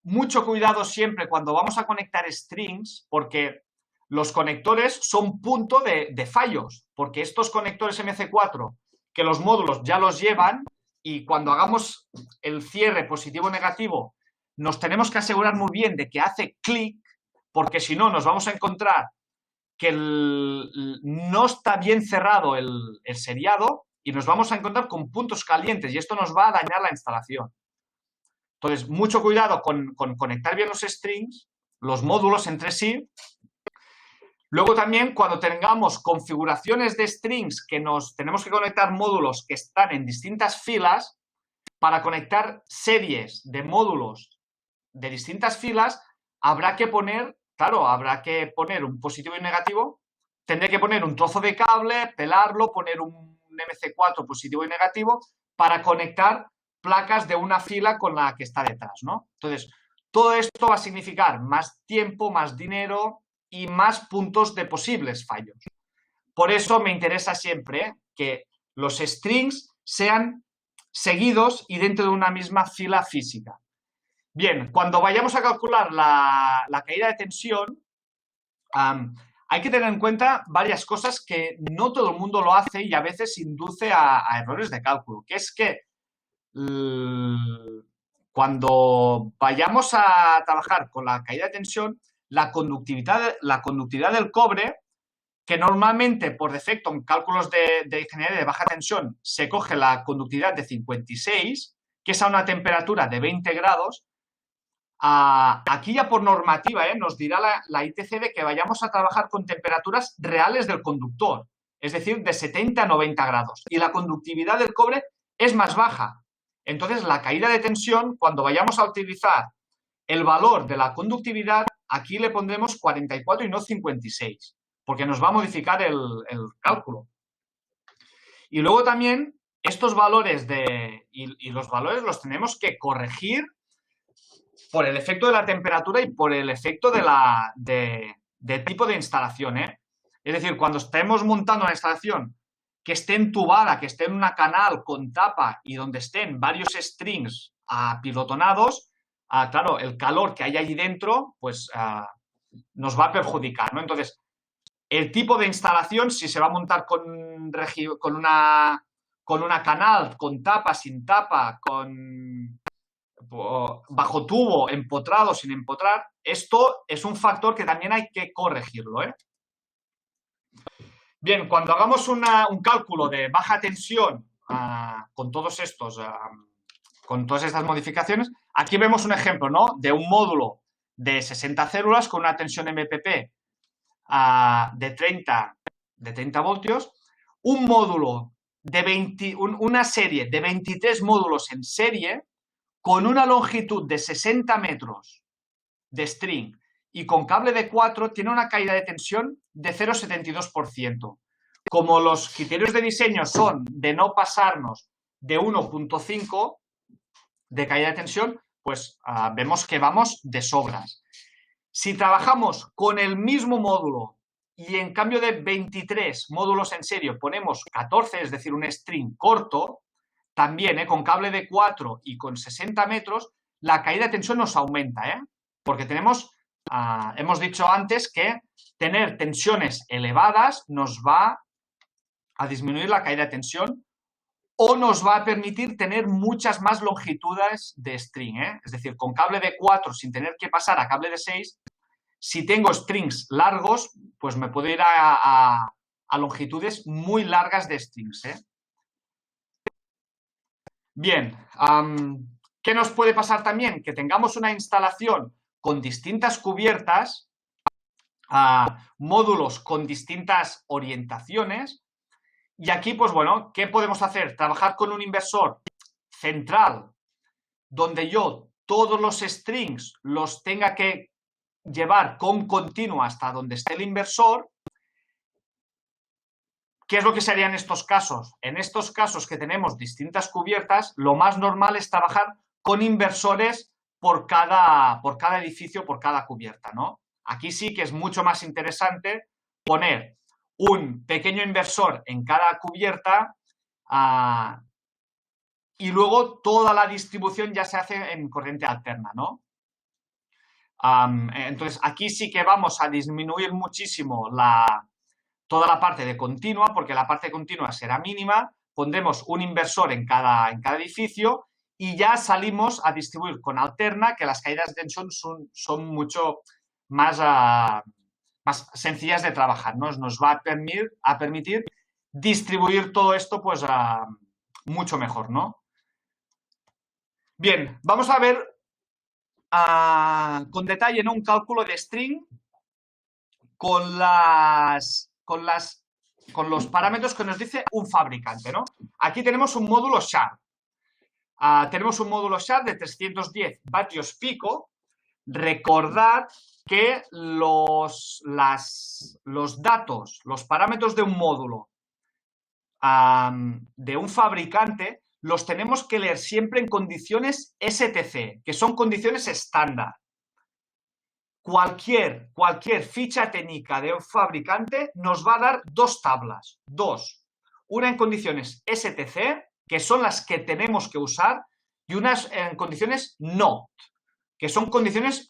Mucho cuidado siempre cuando vamos a conectar strings, porque los conectores son punto de fallos, porque estos conectores MC4, que los módulos ya los llevan, y cuando hagamos el cierre positivo-negativo, nos tenemos que asegurar muy bien de que hace clic, porque si no nos vamos a encontrar que no está bien cerrado el seriado y nos vamos a encontrar con puntos calientes y esto nos va a dañar la instalación. Entonces, mucho cuidado con conectar bien los strings, los módulos entre sí. Luego también, cuando tengamos configuraciones de strings que nos tenemos que conectar módulos que están en distintas filas, para conectar series de módulos de distintas filas, habrá que poner, claro, habrá que poner un positivo y un negativo, tendré que poner un trozo de cable, pelarlo, poner un MC4 positivo y negativo para conectar placas de una fila con la que está detrás, ¿no? Entonces, todo esto va a significar más tiempo, más dinero y más puntos de posibles fallos. Por eso me interesa siempre que los strings sean seguidos y dentro de una misma fila física. Bien, cuando vayamos a calcular la caída de tensión, hay que tener en cuenta varias cosas que no todo el mundo lo hace y a veces induce a errores de cálculo, que es que cuando vayamos a trabajar con la caída de tensión, la conductividad del cobre, que normalmente por defecto en cálculos de ingeniería de baja tensión se coge la conductividad de 56, que es a una temperatura de 20 grados, aquí ya por normativa nos dirá la ITC de que vayamos a trabajar con temperaturas reales del conductor, es decir, de 70 a 90 grados. Y la conductividad del cobre es más baja. Entonces, la caída de tensión, cuando vayamos a utilizar el valor de la conductividad, aquí le pondremos 44 y no 56, porque nos va a modificar el cálculo. Y luego también estos valores y los valores los tenemos que corregir por el efecto de la temperatura y por el efecto de tipo de instalación, ¿eh? Es decir, cuando estemos montando una instalación que esté entubada, que esté en una canal con tapa y donde estén varios strings apilotonados, claro, el calor que hay allí dentro, pues nos va a perjudicar, ¿no? Entonces, el tipo de instalación, si se va a montar con una canal, con tapa, sin tapa, bajo tubo, empotrado, sin empotrar, esto es un factor que también hay que corregirlo, ¿eh? Bien, cuando hagamos un cálculo de baja tensión con todas estas modificaciones, aquí vemos un ejemplo, ¿no? De un módulo de 60 células con una tensión MPP de 30 voltios, un módulo una serie de 23 módulos en serie con una longitud de 60 metros de string y con cable de 4 tiene una caída de tensión de 0,72%. Como los criterios de diseño son de no pasarnos de 1,5 de caída de tensión, pues vemos que vamos de sobras. Si trabajamos con el mismo módulo y en cambio de 23 módulos en serie ponemos 14, es decir, un string corto, también con cable de 4 y con 60 metros, la caída de tensión nos aumenta, porque hemos dicho antes que tener tensiones elevadas nos va a disminuir la caída de tensión o nos va a permitir tener muchas más longitudes de string, es decir, con cable de 4 sin tener que pasar a cable de 6, si tengo strings largos, pues me puedo ir a longitudes muy largas de strings, Bien, ¿qué nos puede pasar también? Que tengamos una instalación con distintas cubiertas, módulos con distintas orientaciones. Y aquí, pues bueno, ¿qué podemos hacer? Trabajar con un inversor central, donde yo todos los strings los tenga que llevar con continuo hasta donde esté el inversor. ¿Qué es lo que se haría en estos casos? En estos casos que tenemos distintas cubiertas, lo más normal es trabajar con inversores por cada edificio, por cada cubierta, ¿no? Aquí sí que es mucho más interesante poner un pequeño inversor en cada cubierta y luego toda la distribución ya se hace en corriente alterna, ¿no? Entonces, aquí sí que vamos a disminuir muchísimo toda la parte de continua, porque la parte continua será mínima, pondremos un inversor en cada edificio y ya salimos a distribuir con alterna, que las caídas de tensión son mucho más sencillas de trabajar, ¿no? Nos va a permitir distribuir todo esto pues mucho mejor, ¿no? Bien, vamos a ver con detalle, ¿no? Un cálculo de string con los parámetros que nos dice un fabricante, ¿no? Aquí tenemos un módulo SHARP. Tenemos un módulo SHARP de 310 vatios pico. Recordad que los datos, los parámetros de un módulo de un fabricante los tenemos que leer siempre en condiciones STC, que son condiciones estándar. Cualquier ficha técnica de un fabricante nos va a dar dos tablas, una en condiciones STC, que son las que tenemos que usar, y unas en condiciones NOT, que son condiciones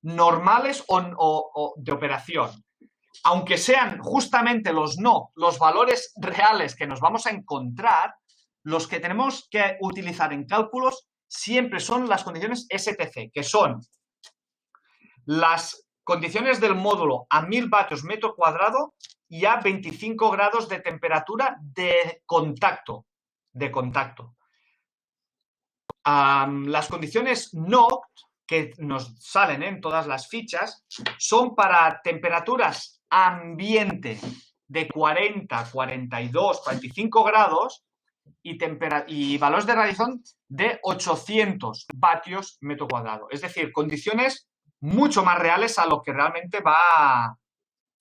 normales o de operación. Aunque sean justamente los valores reales que nos vamos a encontrar, los que tenemos que utilizar en cálculos siempre son las condiciones STC, que son las condiciones del módulo a 1000 vatios metro cuadrado y a 25 grados de temperatura de contacto. Las condiciones NOT, que nos salen en todas las fichas, son para temperaturas ambiente de 40, 42, 45 grados y valores de radiación de 800 vatios metro cuadrado. Es decir, condiciones mucho más reales a lo que realmente va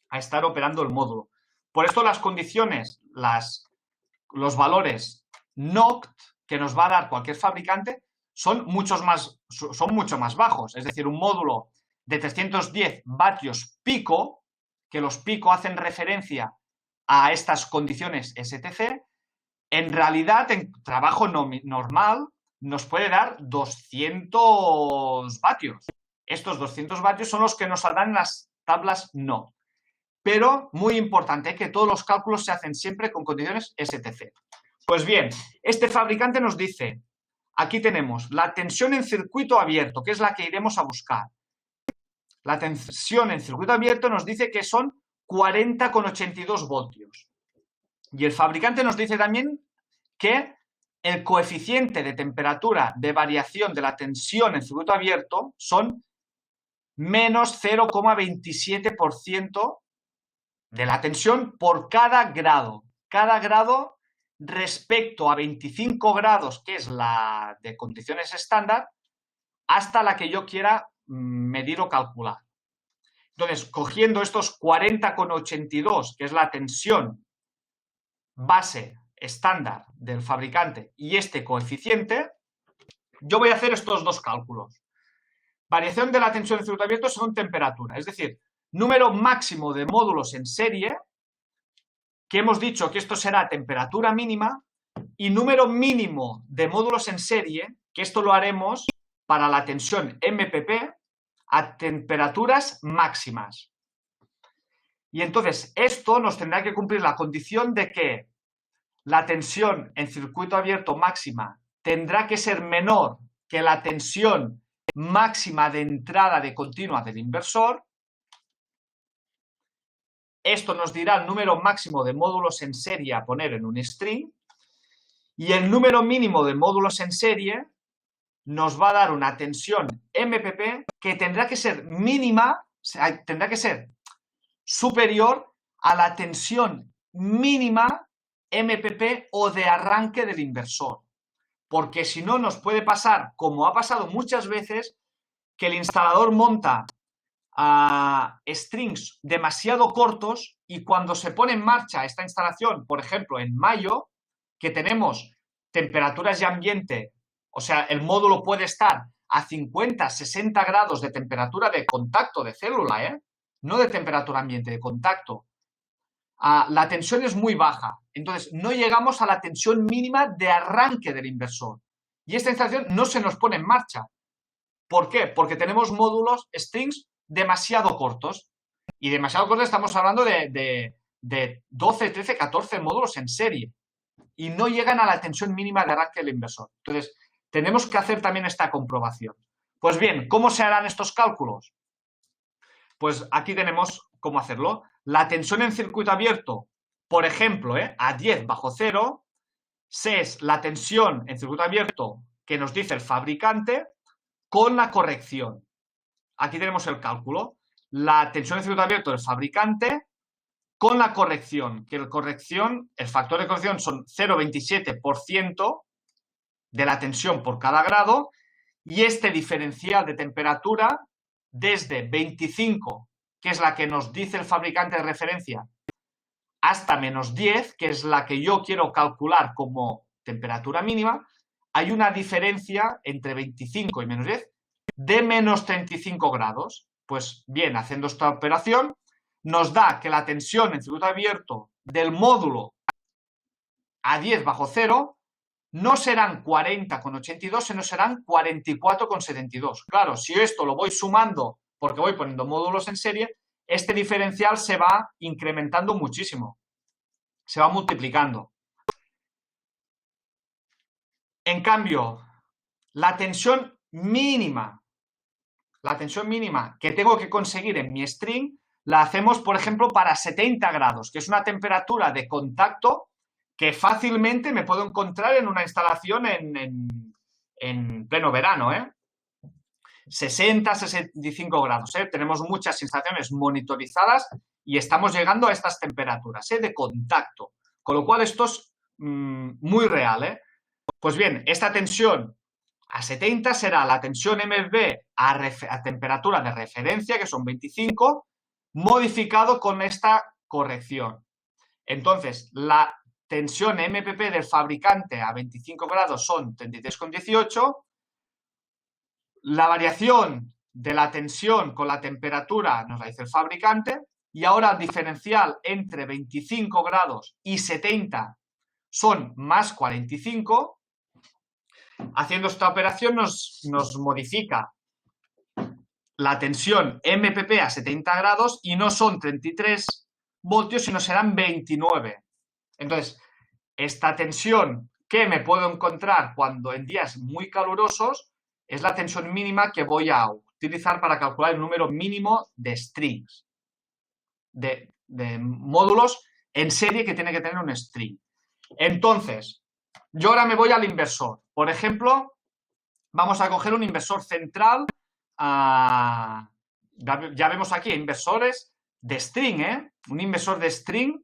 a estar operando el módulo. Por esto las condiciones, los valores NOT que nos va a dar cualquier fabricante son mucho más bajos. Es decir, un módulo de 310 vatios pico, que los pico hacen referencia a estas condiciones STC, en realidad en trabajo normal nos puede dar 200 vatios. Estos 200 vatios son los que nos saldrán en las tablas NOT. Pero, muy importante, que todos los cálculos se hacen siempre con condiciones STC. Pues bien, este fabricante nos dice, aquí tenemos la tensión en circuito abierto, que es la que iremos a buscar. La tensión en circuito abierto nos dice que son 40,82 voltios. Y el fabricante nos dice también que el coeficiente de temperatura de variación de la tensión en circuito abierto son menos 0,27% de la tensión por cada grado. Cada grado respecto a 25 grados, que es la de condiciones estándar, hasta la que yo quiera medir o calcular. Entonces, cogiendo estos 40,82, que es la tensión base estándar del fabricante, y este coeficiente, yo voy a hacer estos dos cálculos. Variación de la tensión en circuito abierto según temperatura, es decir, número máximo de módulos en serie, que hemos dicho que esto será temperatura mínima, y número mínimo de módulos en serie, que esto lo haremos para la tensión MPP a temperaturas máximas. Y entonces esto nos tendrá que cumplir la condición de que la tensión en circuito abierto máxima tendrá que ser menor que la tensión máxima de entrada de continua del inversor. Esto nos dirá el número máximo de módulos en serie a poner en un string. Y el número mínimo de módulos en serie nos va a dar una tensión MPP que tendrá que ser mínima, tendrá que ser superior a la tensión mínima MPP o de arranque del inversor. Porque si no, nos puede pasar, como ha pasado muchas veces, que el instalador monta strings demasiado cortos y cuando se pone en marcha esta instalación, por ejemplo, en mayo, que tenemos temperaturas de ambiente, o sea, el módulo puede estar a 50, 60 grados de temperatura de contacto de célula, no de temperatura ambiente, de contacto. La tensión es muy baja, entonces no llegamos a la tensión mínima de arranque del inversor. Y esta instalación no se nos pone en marcha. ¿Por qué? Porque tenemos módulos, strings, demasiado cortos. Y demasiado cortos estamos hablando de 12, 13, 14 módulos en serie. Y no llegan a la tensión mínima de arranque del inversor. Entonces, tenemos que hacer también esta comprobación. Pues bien, ¿cómo se harán estos cálculos? Pues aquí tenemos cómo hacerlo. La tensión en circuito abierto, por ejemplo, a 10 bajo cero, es la tensión en circuito abierto que nos dice el fabricante con la corrección. Aquí tenemos el cálculo. La tensión en circuito abierto del fabricante con la corrección, que el factor de corrección son 0,27% de la tensión por cada grado y este diferencial de temperatura desde 25, que es la que nos dice el fabricante de referencia, hasta menos 10, que es la que yo quiero calcular como temperatura mínima, hay una diferencia entre 25 y menos 10 de menos 35 grados. Pues bien, haciendo esta operación, nos da que la tensión en circuito abierto del módulo a 10 bajo cero no serán 40,82, sino serán 44,72. Claro, si esto lo voy sumando porque voy poniendo módulos en serie, este diferencial se va incrementando muchísimo. Se va multiplicando. En cambio, la tensión mínima que tengo que conseguir en mi string, la hacemos, por ejemplo, para 70 grados, que es una temperatura de contacto que fácilmente me puedo encontrar en una instalación en pleno verano, 60, 65 grados, Tenemos muchas instalaciones monitorizadas y estamos llegando a estas temperaturas, de contacto. Con lo cual esto es muy real, Pues bien, esta tensión a 70 será la tensión MB a temperatura de referencia, que son 25, modificado con esta corrección. Entonces, la tensión MPP del fabricante a 25 grados son 33,18. La variación de la tensión con la temperatura nos la dice el fabricante. Y ahora el diferencial entre 25 grados y 70 son más 45. Haciendo esta operación nos modifica la tensión MPP a 70 grados y no son 33 voltios, sino serán 29. Entonces, esta tensión que me puedo encontrar cuando en días muy calurosos es la tensión mínima que voy a utilizar para calcular el número mínimo de strings, de módulos en serie que tiene que tener un string. Entonces, yo ahora me voy al inversor. Por ejemplo, vamos a coger un inversor central. Ya vemos aquí inversores de string, un inversor de string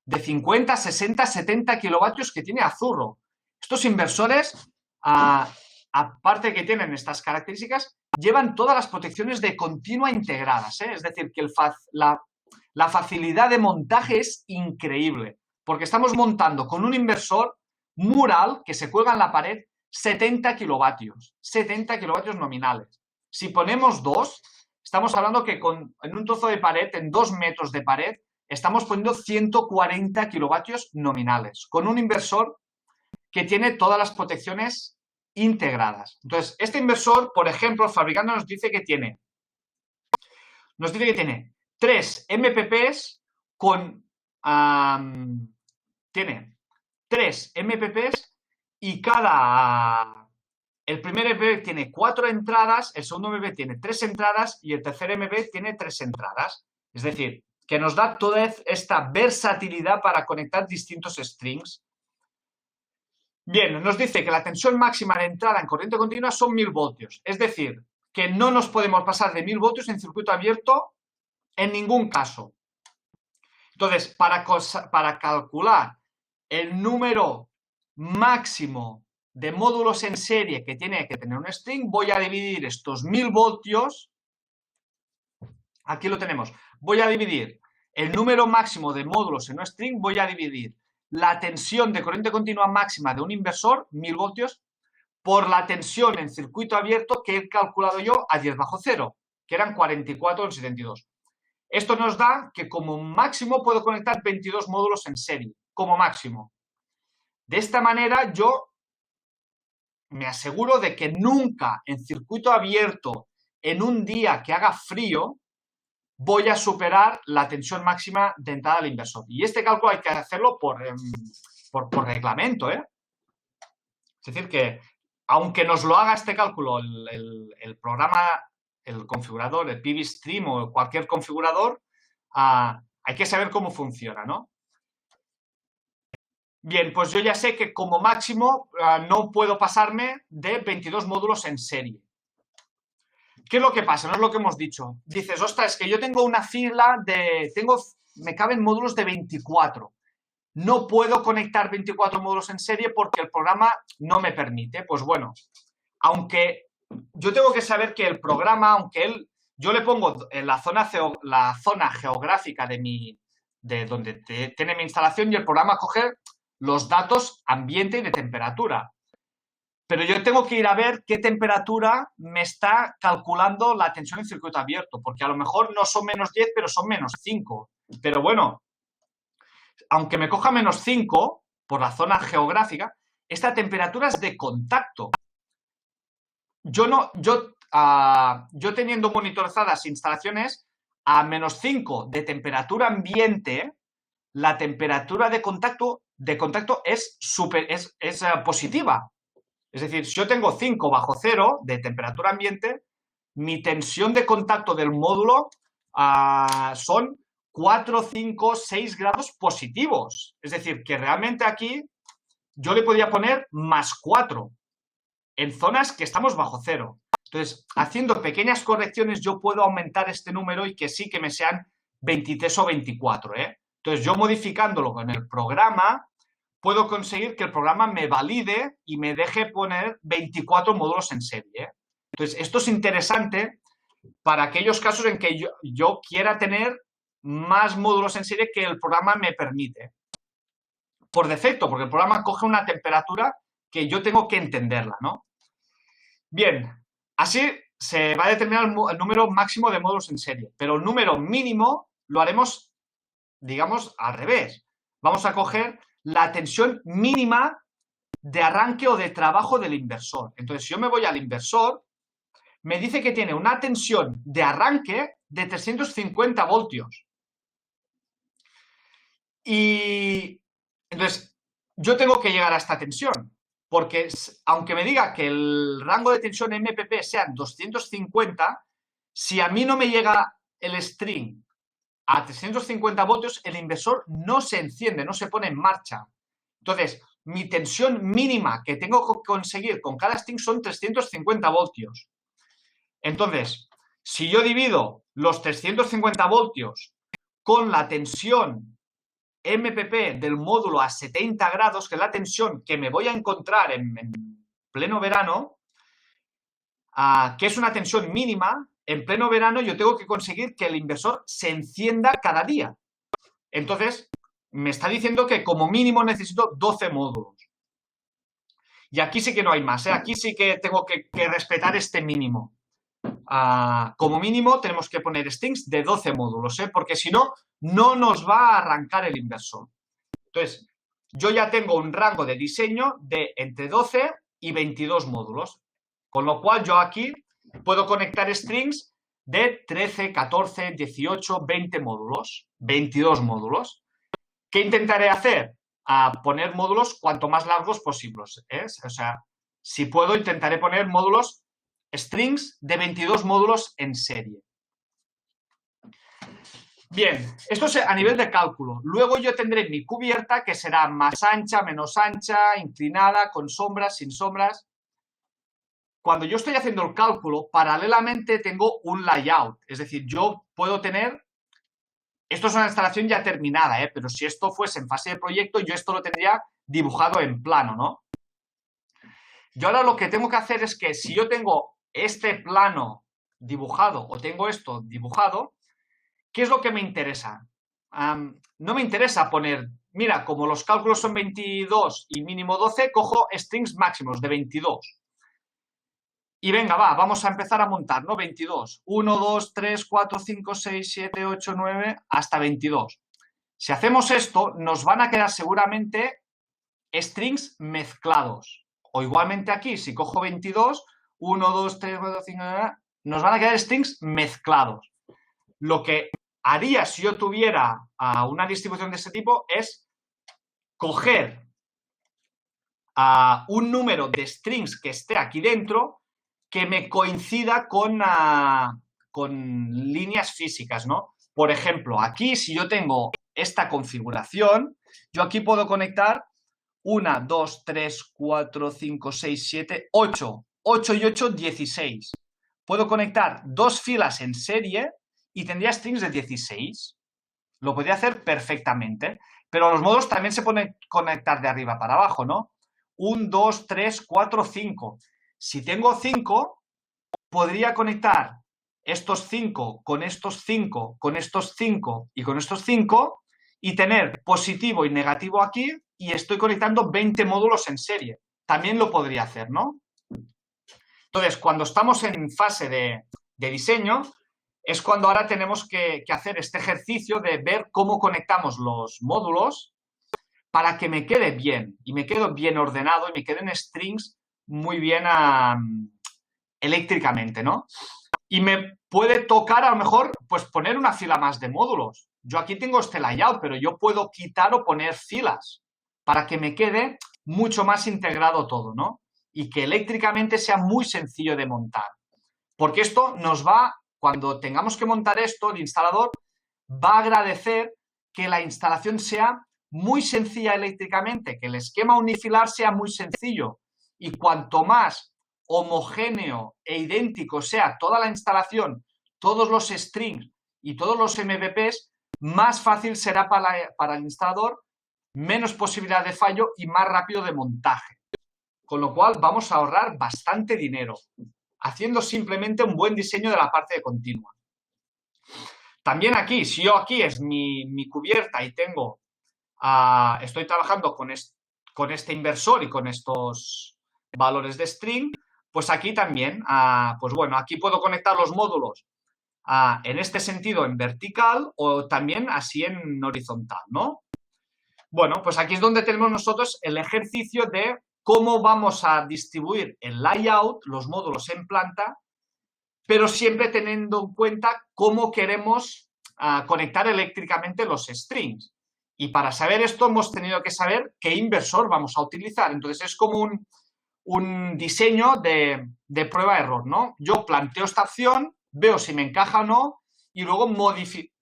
de 50, 60, 70 kilovatios que tiene Azurro. Estos inversores, aparte que tienen estas características, llevan todas las protecciones de continua integradas, Es decir, que la facilidad de montaje es increíble, porque estamos montando con un inversor mural que se cuelga en la pared 70 kilovatios nominales. Si ponemos dos, estamos hablando que en un trozo de pared, en 2 metros de pared, estamos poniendo 140 kilovatios nominales, con un inversor que tiene todas las protecciones integradas. Entonces, este inversor, por ejemplo, el fabricante nos dice que tiene 3 MPPs tiene 3 MPPs y el primer MP tiene 4 entradas, el segundo MP tiene 3 entradas y el tercer MP tiene 3 entradas. Es decir, que nos da toda esta versatilidad para conectar distintos strings. Bien, nos dice que la tensión máxima de entrada en corriente continua son 1000 voltios. Es decir, que no nos podemos pasar de 1000 voltios en circuito abierto en ningún caso. Entonces, para calcular el número máximo de módulos en serie que tiene que tener un string, voy a dividir estos 1000 voltios, aquí lo tenemos, voy a dividir el número máximo de módulos en un string, voy a dividir la tensión de corriente continua máxima de un inversor, 1000 voltios, por la tensión en circuito abierto que he calculado yo a 10 bajo cero, que eran 44,72. Esto nos da que como máximo puedo conectar 22 módulos en serie, como máximo. De esta manera yo me aseguro de que nunca en circuito abierto, en un día que haga frío, voy a superar la tensión máxima de entrada al inversor. Y este cálculo hay que hacerlo por reglamento, ¿eh? Es decir, que aunque nos lo haga este cálculo el programa, el configurador, el PV-Stream o cualquier configurador, hay que saber cómo funciona, ¿no? Bien, pues yo ya sé que como máximo no puedo pasarme de 22 módulos en serie. ¿Qué es lo que pasa? No es lo que hemos dicho. Dices, ostras, es que yo tengo una fila me caben módulos de 24. No puedo conectar 24 módulos en serie porque el programa no me permite. Pues bueno, aunque yo tengo que saber que el programa, yo le pongo en la zona geográfica de donde tiene mi instalación y el programa coge los datos ambiente y de temperatura. Pero yo tengo que ir a ver qué temperatura me está calculando la tensión en circuito abierto, porque a lo mejor no son menos 10, pero son menos 5. Pero bueno, aunque me coja menos 5 por la zona geográfica, esta temperatura es de contacto. Yo teniendo monitorizadas instalaciones a menos 5 de temperatura ambiente, la temperatura de contacto es positiva. Es decir, si yo tengo 5 bajo cero de temperatura ambiente, mi tensión de contacto del módulo son 4, 5, 6 grados positivos. Es decir, que realmente aquí yo le podría poner más 4 en zonas que estamos bajo cero. Entonces, haciendo pequeñas correcciones, yo puedo aumentar este número y que sí que me sean 23 o 24, ¿eh? Entonces, yo modificándolo con el programa, puedo conseguir que el programa me valide y me deje poner 24 módulos en serie, ¿eh? Entonces, esto es interesante para aquellos casos en que yo quiera tener más módulos en serie que el programa me permite. Por defecto, porque el programa coge una temperatura que yo tengo que entenderla, ¿no? Bien, así se va a determinar el número máximo de módulos en serie, pero el número mínimo lo haremos, digamos, al revés. Vamos a coger la tensión mínima de arranque o de trabajo del inversor. Entonces, si yo me voy al inversor, me dice que tiene una tensión de arranque de 350 voltios. Y entonces, yo tengo que llegar a esta tensión, porque aunque me diga que el rango de tensión MPP sea 250, si a mí no me llega el string a 350 voltios, el inversor no se enciende, no se pone en marcha. Entonces, mi tensión mínima que tengo que conseguir con cada string son 350 voltios. Entonces, si yo divido los 350 voltios con la tensión MPP del módulo a 70 grados, que es la tensión que me voy a encontrar en pleno verano, que es una tensión mínima, en pleno verano yo tengo que conseguir que el inversor se encienda cada día. Entonces, me está diciendo que como mínimo necesito 12 módulos. Y aquí sí que no hay más, ¿eh? Aquí sí que tengo que respetar este mínimo. Como mínimo tenemos que poner strings de 12 módulos, ¿eh? Porque si no, no nos va a arrancar el inversor. Entonces, yo ya tengo un rango de diseño de entre 12 y 22 módulos, con lo cual yo aquí puedo conectar strings de 13, 14, 18, 20 módulos, 22 módulos. ¿Qué intentaré hacer? Poner módulos cuanto más largos posibles, ¿eh? O sea, si puedo, intentaré poner módulos strings de 22 módulos en serie. Bien, esto es a nivel de cálculo. Luego yo tendré mi cubierta que será más ancha, menos ancha, inclinada, con sombras, sin sombras. Cuando yo estoy haciendo el cálculo, paralelamente tengo un layout. Es decir, yo puedo tener... Esto es una instalación ya terminada, pero si esto fuese en fase de proyecto, yo esto lo tendría dibujado en plano, ¿no? Yo ahora lo que tengo que hacer es que si yo tengo este plano dibujado o tengo esto dibujado, ¿qué es lo que me interesa? No me interesa poner, mira, como los cálculos son 22 y mínimo 12, cojo strings máximos de 22. Y venga, vamos a empezar a montar, ¿no? 22. 1, 2, 3, 4, 5, 6, 7, 8, 9, hasta 22. Si hacemos esto, nos van a quedar seguramente strings mezclados. O igualmente aquí, si cojo 22, 1, 2, 3, 4, 5, nos van a quedar strings mezclados. Lo que haría si yo tuviera una distribución de este tipo es coger un número de strings que esté aquí dentro que me coincida con líneas físicas, ¿no? Por ejemplo, aquí si yo tengo esta configuración, yo aquí puedo conectar 1, 2, 3, 4, 5, 6, 7, 8. 8 y 8, 16. Puedo conectar dos filas en serie y tendría strings de 16. Lo podría hacer perfectamente. Pero los módulos también se pueden conectar de arriba para abajo, ¿no? 1, 2, 3, 4, 5. Si tengo 5, podría conectar estos 5 con estos 5, con estos 5 y con estos 5 y tener positivo y negativo aquí y estoy conectando 20 módulos en serie. También lo podría hacer, ¿no? Entonces, cuando estamos en fase de diseño, es cuando ahora tenemos que hacer este ejercicio de ver cómo conectamos los módulos para que me quede bien y me quede bien ordenado y me queden strings muy bien eléctricamente, ¿no? Y me puede tocar a lo mejor pues poner una fila más de módulos. Yo aquí tengo este layout, pero yo puedo quitar o poner filas para que me quede mucho más integrado todo, ¿no? Y que eléctricamente sea muy sencillo de montar. Porque esto nos va, cuando tengamos que montar esto, el instalador va a agradecer que la instalación sea muy sencilla eléctricamente, que el esquema unifilar sea muy sencillo. Y cuanto más homogéneo e idéntico sea toda la instalación, todos los strings y todos los MVPs, más fácil será para el instalador, menos posibilidad de fallo y más rápido de montaje. Con lo cual vamos a ahorrar bastante dinero, haciendo simplemente un buen diseño de la parte de continua. También aquí, si yo aquí es mi cubierta y tengo, estoy trabajando con este inversor y con estos valores de string, pues aquí también, pues bueno, aquí puedo conectar los módulos en este sentido en vertical o también así en horizontal, ¿no? Bueno, pues aquí es donde tenemos nosotros el ejercicio de cómo vamos a distribuir el layout, los módulos en planta, pero siempre teniendo en cuenta cómo queremos conectar eléctricamente los strings. Y para saber esto hemos tenido que saber qué inversor vamos a utilizar. Entonces es como un diseño de prueba-error, ¿no? Yo planteo esta opción, veo si me encaja o no y luego modifico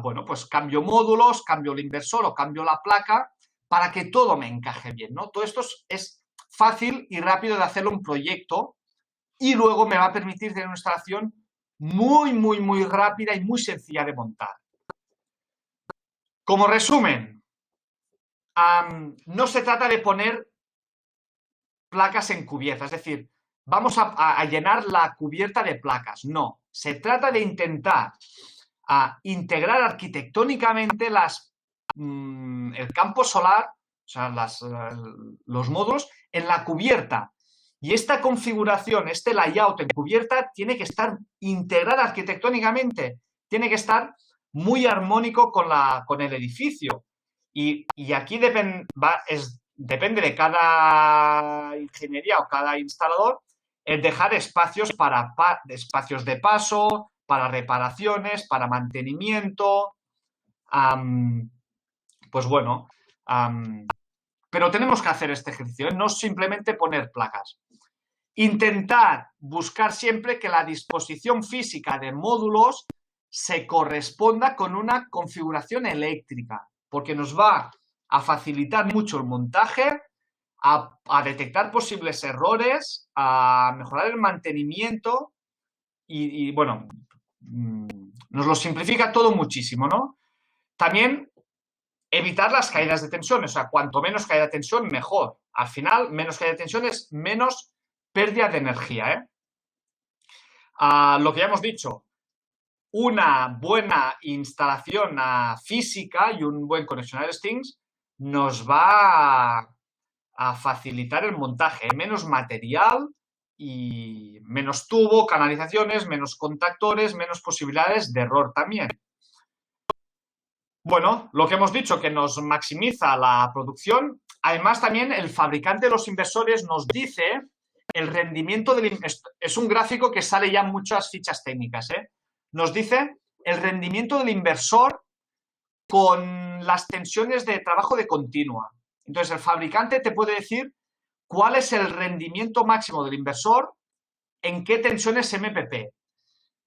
bueno, pues cambio módulos, cambio el inversor o cambio la placa para que todo me encaje bien, ¿no? Todo esto es fácil y rápido de hacerlo un proyecto y luego me va a permitir tener una instalación muy, muy, muy rápida y muy sencilla de montar. Como resumen, no se trata de poner placas en cubierta, es decir, vamos a llenar la cubierta de placas, no, se trata de intentar integrar arquitectónicamente el campo solar, o sea, los módulos, en la cubierta. Y esta configuración, este layout en cubierta, tiene que estar integrada arquitectónicamente, tiene que estar muy armónico con el edificio. Y aquí depende de cada ingeniería o cada instalador el dejar espacios espacios de paso, para reparaciones, para mantenimiento, pues bueno, pero tenemos que hacer este ejercicio, no simplemente poner placas. intentar buscar siempre que la disposición física de módulos se corresponda con una configuración eléctrica, porque nos va a facilitar mucho el montaje, a detectar posibles errores, a mejorar el mantenimiento y bueno, nos lo simplifica todo muchísimo, ¿no? También evitar las caídas de tensión, o sea, cuanto menos caída de tensión, mejor. Al final, menos caída de tensión es menos pérdida de energía, ¿eh? Lo que ya hemos dicho, una buena instalación física y un buen conexionador de strings nos va a facilitar el montaje, menos material y menos tubo, canalizaciones, menos contactores, menos posibilidades de error también. Bueno, lo que hemos dicho, que nos maximiza la producción. Además, también el fabricante de los inversores nos dice el rendimiento del... Es un gráfico que sale ya en muchas fichas técnicas, ¿eh? Nos dice el rendimiento del inversor con las tensiones de trabajo de continua. Entonces, el fabricante te puede decir cuál es el rendimiento máximo del inversor en qué tensiones MPP.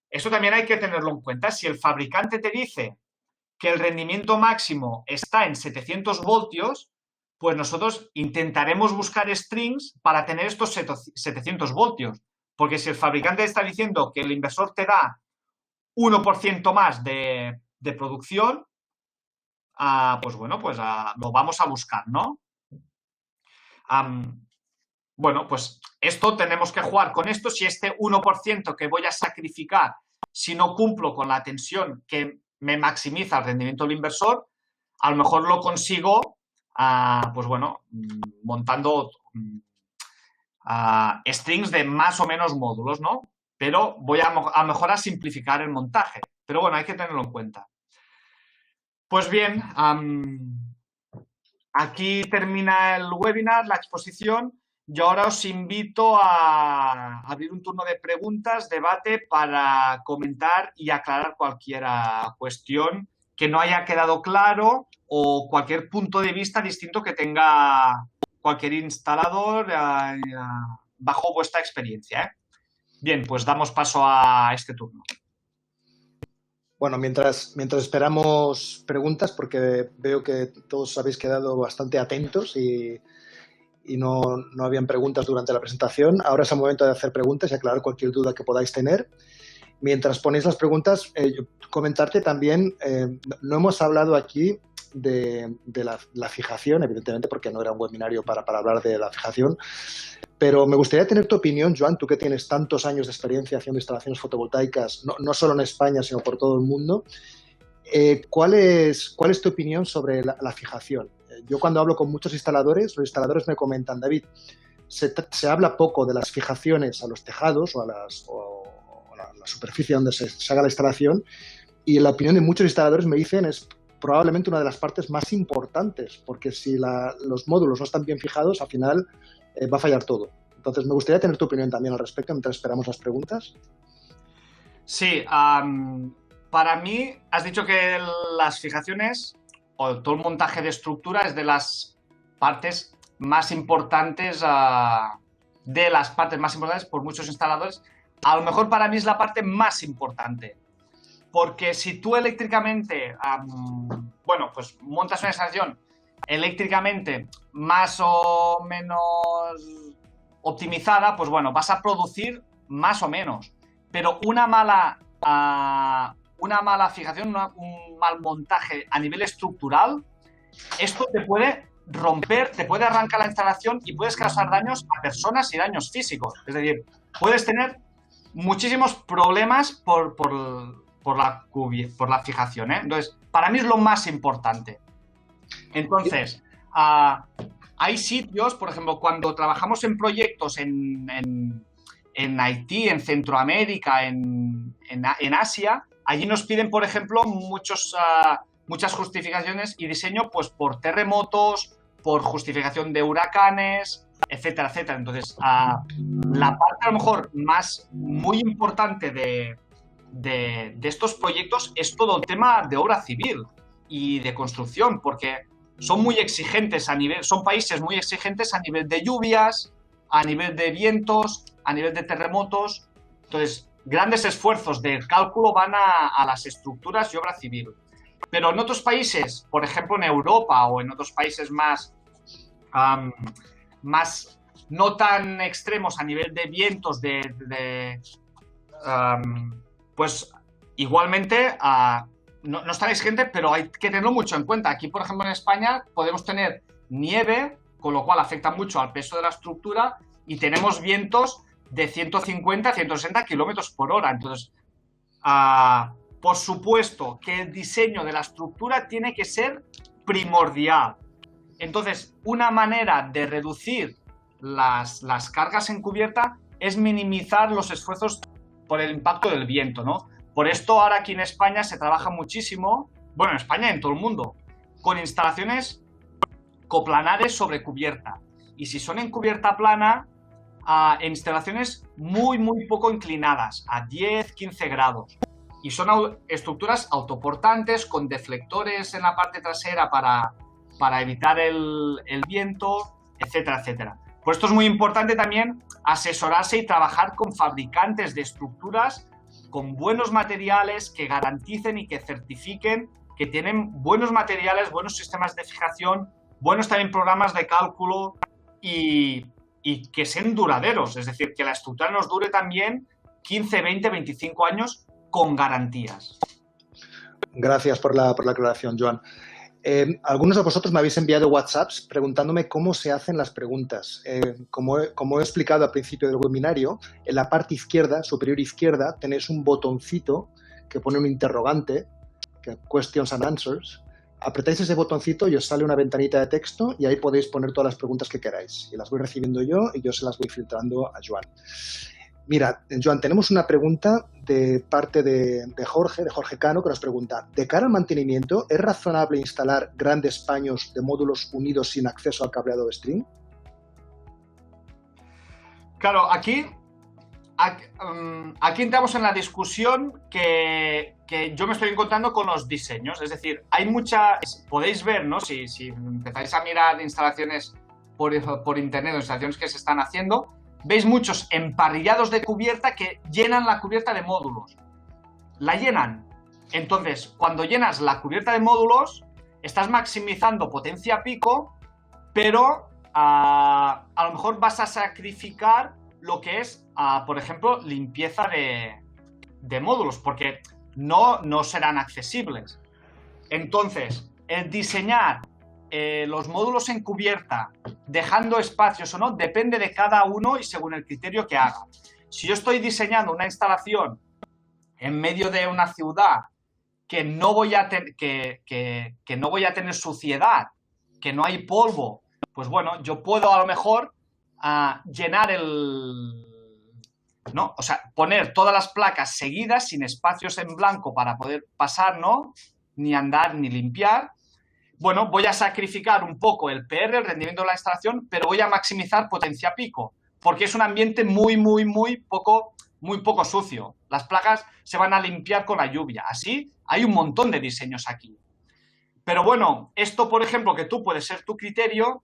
Eso también hay que tenerlo en cuenta. Si el fabricante te dice que el rendimiento máximo está en 700 voltios, pues nosotros intentaremos buscar strings para tener estos 700 voltios. Porque si el fabricante está diciendo que el inversor te da 1% más de producción, pues bueno, pues lo vamos a buscar, ¿no? Bueno, pues esto tenemos que jugar con esto. Si este 1% que voy a sacrificar, si no cumplo con la tensión que me maximiza el rendimiento del inversor, a lo mejor lo consigo, pues bueno, montando strings de más o menos módulos, ¿no? Pero voy a mejor a simplificar el montaje. Pero bueno, hay que tenerlo en cuenta. Pues bien, aquí termina el webinar, la exposición. Yo ahora os invito a abrir un turno de preguntas, debate, para comentar y aclarar cualquier cuestión que no haya quedado claro o cualquier punto de vista distinto que tenga cualquier instalador bajo vuestra experiencia, ¿eh? Bien, pues damos paso a este turno. Bueno, mientras esperamos preguntas, porque veo que todos habéis quedado bastante atentos y no habían preguntas durante la presentación. Ahora es el momento de hacer preguntas y aclarar cualquier duda que podáis tener. Mientras ponéis las preguntas, comentarte también, no hemos hablado aquí de la fijación, evidentemente, porque no era un webinario para hablar de la fijación, pero me gustaría tener tu opinión, Joan, tú que tienes tantos años de experiencia haciendo instalaciones fotovoltaicas, no solo en España, sino por todo el mundo. ¿Cuál es tu opinión sobre la fijación? Yo cuando hablo con muchos instaladores, los instaladores me comentan, David, se habla poco de las fijaciones a los tejados o a la superficie donde se haga la instalación, y la opinión de muchos instaladores me dicen es probablemente una de las partes más importantes, porque si los módulos no están bien fijados, al final va a fallar todo. Entonces, me gustaría tener tu opinión también al respecto mientras esperamos las preguntas. Sí, para mí, has dicho que las fijaciones o todo el montaje de estructura es de las partes más importantes, por muchos instaladores. A lo mejor para mí es la parte más importante, porque si tú eléctricamente, bueno, pues montas una instalación eléctricamente más o menos optimizada, pues bueno, vas a producir más o menos, pero una mala fijación, un mal montaje a nivel estructural, esto te puede romper, te puede arrancar la instalación y puedes causar daños a personas y daños físicos. Es decir, puedes tener muchísimos problemas por la fijación, ¿eh? Entonces, para mí es lo más importante. Entonces, hay sitios, por ejemplo, cuando trabajamos en proyectos en Haití, en Centroamérica, en Asia, allí nos piden, por ejemplo, muchas justificaciones y diseño, pues por terremotos, por justificación de huracanes, etcétera, etcétera. Entonces, la parte a lo mejor muy importante de estos proyectos es todo el tema de obra civil y de construcción, porque son muy exigentes son países muy exigentes a nivel de lluvias, a nivel de vientos, a nivel de terremotos. Entonces, grandes esfuerzos de cálculo van a las estructuras y obra civil. Pero en otros países, por ejemplo en Europa o en otros países más no tan extremos a nivel de vientos, pues igualmente no es tan exigente, pero hay que tenerlo mucho en cuenta. Aquí, por ejemplo, en España podemos tener nieve, con lo cual afecta mucho al peso de la estructura, y tenemos vientos de 150 a 160 kilómetros por hora. Entonces, por supuesto que el diseño de la estructura tiene que ser primordial. Entonces, una manera de reducir las cargas en cubierta es minimizar los esfuerzos por el impacto del viento, ¿no? Por esto ahora aquí en España se trabaja muchísimo, bueno, en España y en todo el mundo, con instalaciones coplanares sobre cubierta. Y si son en cubierta plana, en instalaciones muy, muy poco inclinadas, a 10, 15 grados. Y son estructuras autoportantes con deflectores en la parte trasera para evitar el viento, etcétera, etcétera. Por esto es muy importante también asesorarse y trabajar con fabricantes de estructuras con buenos materiales que garanticen y que certifiquen que tienen buenos materiales, buenos sistemas de fijación, buenos también programas de cálculo y que sean duraderos. Es decir, que la estructura nos dure también 15, 20, 25 años con garantías. Gracias por la aclaración, Joan. Algunos de vosotros me habéis enviado WhatsApps preguntándome cómo se hacen las preguntas. Como he explicado al principio del webinario, en la parte izquierda, superior izquierda, tenéis un botoncito que pone un interrogante, que Questions and Answers. Apretáis ese botoncito y os sale una ventanita de texto y ahí podéis poner todas las preguntas que queráis. Y las voy recibiendo yo y yo se las voy filtrando a Joan. Mira, Joan, tenemos una pregunta de parte de Jorge Cano, que nos pregunta: de cara al mantenimiento, ¿es razonable instalar grandes paños de módulos unidos sin acceso al cableado de string? Claro, aquí entramos en la discusión que yo me estoy encontrando con los diseños. Es decir, hay podéis ver, ¿no? Si empezáis a mirar instalaciones por internet o instalaciones que se están haciendo, veis muchos emparrillados de cubierta que llenan la cubierta de módulos. La llenan. Entonces, cuando llenas la cubierta de módulos, estás maximizando potencia pico, pero a lo mejor vas a sacrificar lo que es, por ejemplo, limpieza de módulos, porque no serán accesibles. Entonces, el diseñar los módulos en cubierta, dejando espacios o no, depende de cada uno y según el criterio que haga. Si yo estoy diseñando una instalación en medio de una ciudad que no voy a tener suciedad, que no hay polvo, pues bueno, yo puedo a lo mejor llenar ¿no? O sea, poner todas las placas seguidas sin espacios en blanco para poder pasar, ¿no? Ni andar ni limpiar. Bueno, voy a sacrificar un poco el PR, el rendimiento de la instalación, pero voy a maximizar potencia pico, porque es un ambiente muy poco sucio. Las placas se van a limpiar con la lluvia. Así hay un montón de diseños aquí. Pero bueno, esto, por ejemplo, que tú puedes ser tu criterio,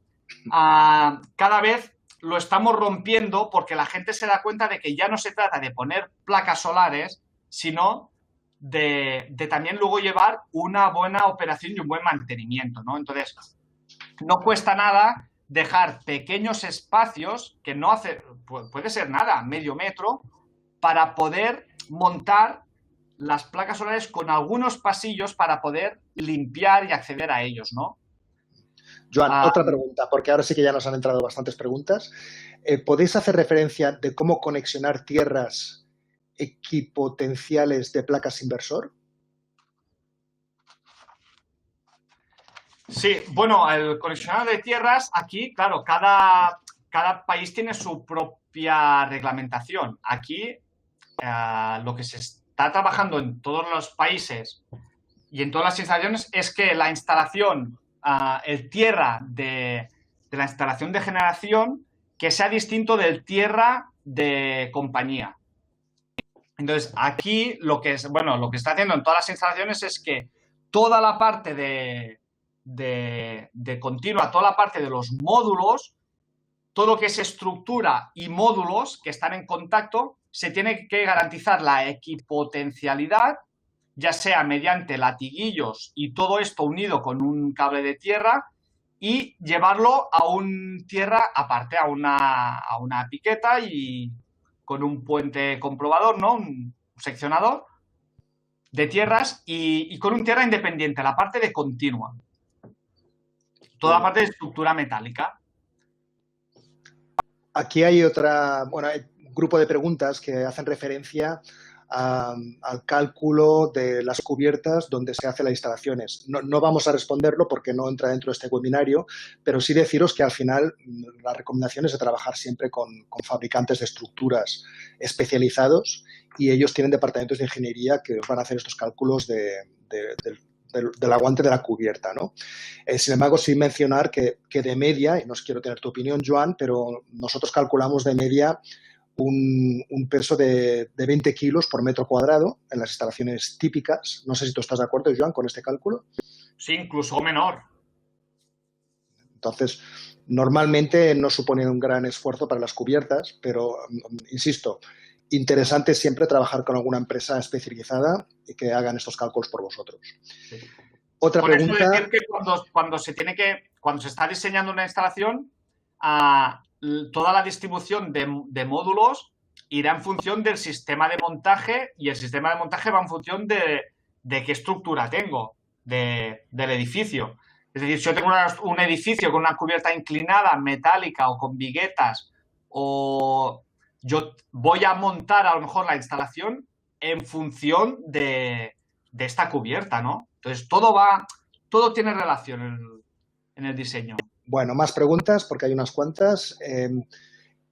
cada vez lo estamos rompiendo porque la gente se da cuenta de que ya no se trata de poner placas solares, sino de también luego llevar una buena operación y un buen mantenimiento, ¿no? Entonces, no cuesta nada dejar pequeños espacios, que no puede ser nada, medio metro, para poder montar las placas solares con algunos pasillos para poder limpiar y acceder a ellos, ¿no? Joan, otra pregunta, porque ahora sí que ya nos han entrado bastantes preguntas. ¿Podéis hacer referencia de cómo conexionar tierras equipotenciales de placas inversor? Sí, bueno, el conexionado de tierras, aquí, claro, cada país tiene su propia reglamentación. Aquí, lo que se está trabajando en todos los países y en todas las instalaciones es que la instalación, el tierra de la instalación de generación, que sea distinto del tierra de compañía. Entonces, aquí lo que está haciendo en todas las instalaciones es que toda la parte de continua, toda la parte de los módulos, todo lo que es estructura y módulos que están en contacto, se tiene que garantizar la equipotencialidad, ya sea mediante latiguillos y todo esto unido con un cable de tierra, y llevarlo a un tierra aparte, a una piqueta y con un puente comprobador, ¿no? Un seccionador de tierras y con un tierra independiente, la parte de continua. Toda la parte de estructura metálica. Aquí hay hay un grupo de preguntas que hacen referencia al cálculo de las cubiertas donde se hacen las instalaciones. No vamos a responderlo porque no entra dentro de este webinario, pero sí deciros que al final la recomendación es de trabajar siempre con fabricantes de estructuras especializados, y ellos tienen departamentos de ingeniería que os van a hacer estos cálculos del aguante de la cubierta, ¿no? Sin embargo, sí mencionar que de media, y no quiero tener tu opinión, Joan, pero nosotros calculamos de media un peso de 20 kilos por metro cuadrado en las instalaciones típicas. No sé si tú estás de acuerdo, Joan, con este cálculo. Sí, incluso menor. Entonces, normalmente no supone un gran esfuerzo para las cubiertas, pero, insisto, interesante siempre trabajar con alguna empresa especializada y que hagan estos cálculos por vosotros. Sí. Otra Por pregunta. eso decir que cuando se está diseñando una instalación, toda la distribución de módulos irá en función del sistema de montaje, y el sistema de montaje va en función de qué estructura tengo del edificio. Es decir, si yo tengo un edificio con una cubierta inclinada, metálica o con viguetas, o yo voy a montar a lo mejor la instalación en función de esta cubierta, ¿no? Entonces, todo tiene relación en el diseño. Bueno, más preguntas, porque hay unas cuantas.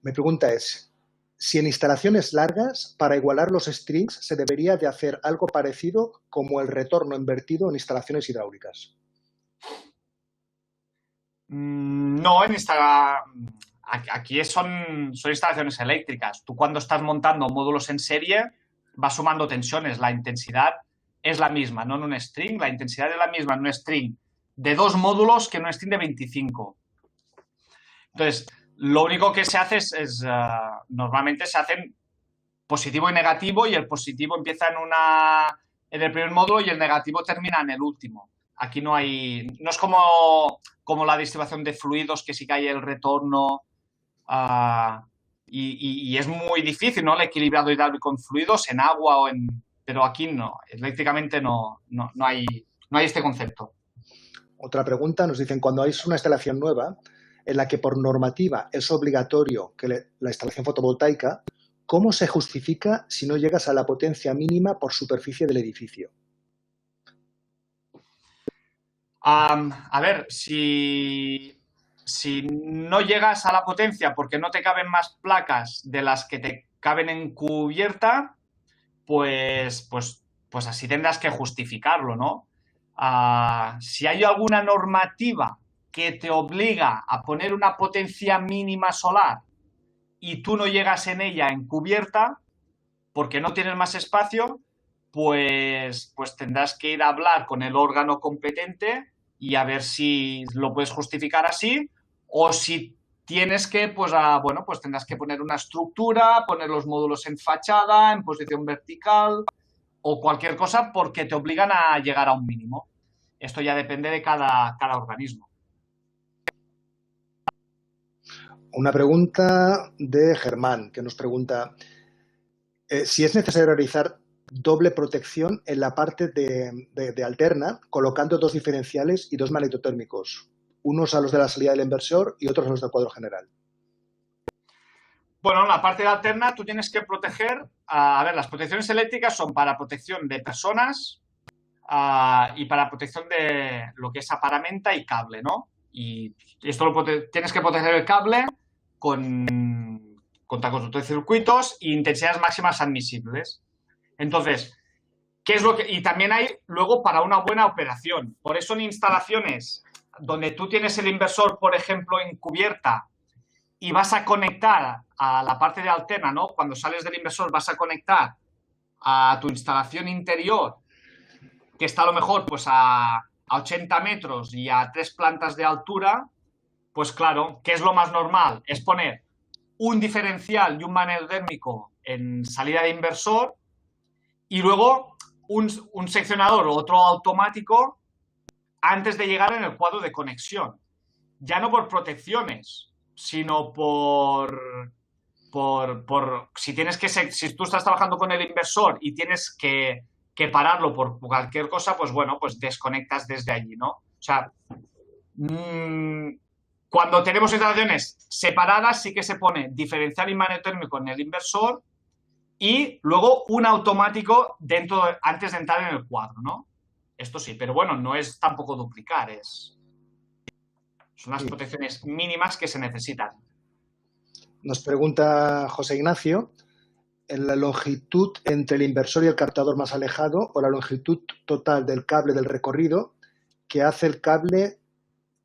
Mi pregunta es, si en instalaciones largas, para igualar los strings, se debería de hacer algo parecido como el retorno invertido en instalaciones hidráulicas. No, aquí son instalaciones eléctricas. Tú, cuando estás montando módulos en serie, vas sumando tensiones. La intensidad es la misma, no en un string. La intensidad es la misma en un string de 2 módulos que en un string de 25. Entonces, lo único que se hace normalmente se hacen positivo y negativo, y el positivo empieza en el primer módulo y el negativo termina en el último. Aquí no es como la distribución de fluidos, que sí que hay el retorno, y es muy difícil, ¿no? El equilibrado hidráulico en fluidos, en agua pero aquí no, eléctricamente no hay este concepto. Otra pregunta, nos dicen, cuando hay una instalación nueva en la que por normativa es obligatorio que la instalación fotovoltaica, ¿cómo se justifica si no llegas a la potencia mínima por superficie del edificio? A ver, si no llegas a la potencia porque no te caben más placas de las que te caben en cubierta, pues así tendrás que justificarlo, ¿no? Si hay alguna normativa que te obliga a poner una potencia mínima solar y tú no llegas en ella en cubierta porque no tienes más espacio, pues tendrás que ir a hablar con el órgano competente y a ver si lo puedes justificar así, o si tienes que, pues tendrás que poner una estructura, poner los módulos en fachada, en posición vertical o cualquier cosa, porque te obligan a llegar a un mínimo. Esto ya depende de cada organismo. Una pregunta de Germán, que nos pregunta si es necesario realizar doble protección en la parte de alterna, colocando 2 diferenciales y 2 magnetotérmicos, unos a los de la salida del inversor y otros a los del cuadro general. Bueno, en la parte de alterna tú tienes que proteger, a ver, las protecciones eléctricas son para protección de personas y para protección de lo que es aparamenta y cable, ¿no? Y esto tienes que proteger el cable contra cortocircuitos e intensidades máximas admisibles. Entonces, ¿qué es lo que...? Y también hay luego para una buena operación. Por eso en instalaciones donde tú tienes el inversor, por ejemplo, en cubierta, y vas a conectar a la parte de alterna, ¿no? Cuando sales del inversor vas a conectar a tu instalación interior, que está a lo mejor pues a 80 metros y a 3 plantas de altura, Pues claro, ¿qué es lo más normal? Es poner un diferencial y un manejo térmico en salida de inversor y luego un seccionador o otro automático antes de llegar en el cuadro de conexión. Ya no por protecciones, sino si tienes si tú estás trabajando con el inversor y tienes que pararlo por cualquier cosa, pues bueno, pues desconectas desde allí, ¿no? O sea, cuando tenemos instalaciones separadas, sí que se pone diferencial y manejo térmico en el inversor y luego un automático antes de entrar en el cuadro, ¿no? Esto sí, pero bueno, no es tampoco duplicar, son las protecciones mínimas que se necesitan. Nos pregunta José Ignacio, ¿la longitud entre el inversor y el captador más alejado o la longitud total del cable del recorrido que hace el cable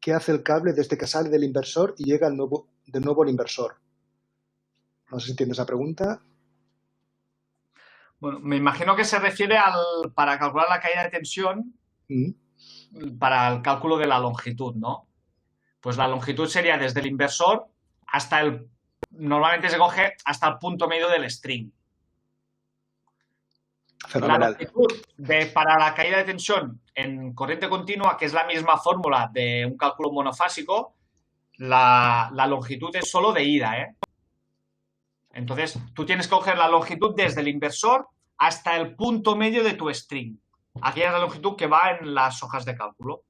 desde que sale del inversor y llega de nuevo al inversor? No sé si entiende esa pregunta. Bueno, me imagino que se refiere para calcular la caída de tensión, para el cálculo de la longitud, ¿no? Pues la longitud sería desde el inversor hasta normalmente se coge hasta el punto medio del string. Fenomenal. La longitud para la caída de tensión en corriente continua, que es la misma fórmula de un cálculo monofásico, la longitud es solo de ida, ¿eh? Entonces, tú tienes que coger la longitud desde el inversor hasta el punto medio de tu string. Aquí es la longitud que va en las hojas de cálculo.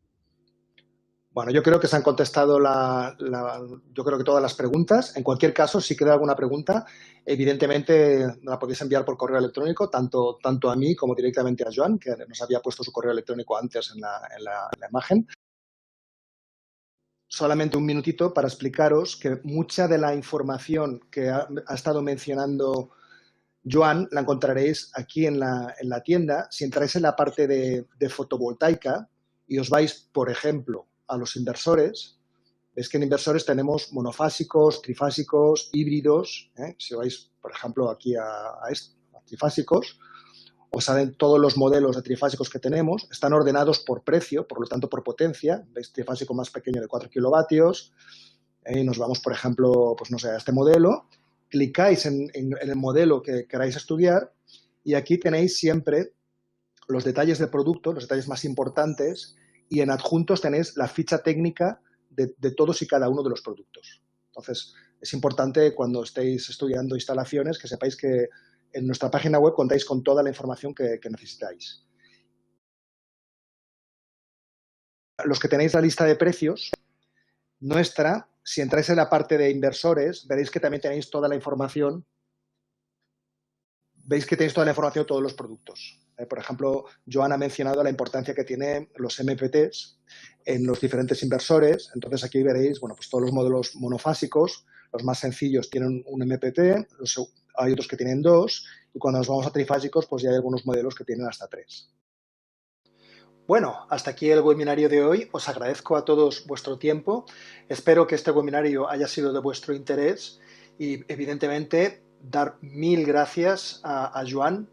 Bueno, yo creo que se han contestado yo creo que todas las preguntas. En cualquier caso, si queda alguna pregunta, evidentemente la podéis enviar por correo electrónico, tanto a mí como directamente a Joan, que nos había puesto su correo electrónico antes en la imagen. Solamente un minutito para explicaros que mucha de la información que ha estado mencionando Joan la encontraréis aquí en la tienda. Si entráis en la parte de fotovoltaica y os vais, por ejemplo, a los inversores, es que en inversores tenemos monofásicos, trifásicos, híbridos. Si vais, por ejemplo, aquí a trifásicos, os salen todos los modelos de trifásicos que tenemos. Están ordenados por precio, por lo tanto por potencia. Veis trifásico más pequeño de 4 kilovatios. Y nos vamos, por ejemplo, pues no sé, a este modelo. Clicáis en el modelo que queráis estudiar y aquí tenéis siempre los detalles del producto, los detalles más importantes, y en adjuntos tenéis la ficha técnica de todos y cada uno de los productos. Entonces, es importante cuando estéis estudiando instalaciones que sepáis que en nuestra página web contáis con toda la información que necesitáis. Los que tenéis la lista de precios nuestra, si entráis en la parte de inversores, veréis que también tenéis toda la información. Veis que tenéis toda la información de todos los productos. Por ejemplo, Joan ha mencionado la importancia que tienen los MPTs en los diferentes inversores. Entonces, aquí veréis, bueno, pues todos los modelos monofásicos, los más sencillos tienen un MPT, hay otros que tienen 2, y cuando nos vamos a trifásicos, pues ya hay algunos modelos que tienen hasta 3. Bueno, hasta aquí el webinario de hoy. Os agradezco a todos vuestro tiempo. Espero que este webinario haya sido de vuestro interés y, evidentemente, dar mil gracias a Joan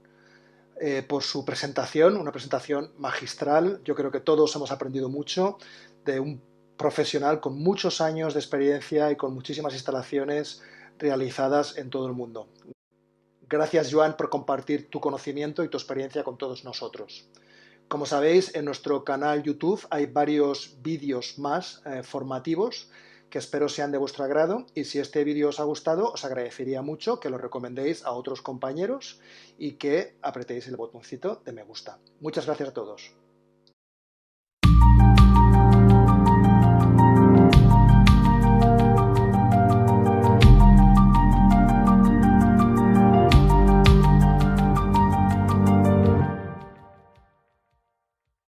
por su presentación, una presentación magistral. Yo creo que todos hemos aprendido mucho de un profesional con muchos años de experiencia y con muchísimas instalaciones realizadas en todo el mundo. Gracias, Joan, por compartir tu conocimiento y tu experiencia con todos nosotros. Como sabéis, en nuestro canal YouTube hay varios vídeos más formativos que espero sean de vuestro agrado, y si este vídeo os ha gustado, os agradecería mucho que lo recomendéis a otros compañeros y que apretéis el botoncito de me gusta. Muchas gracias a todos.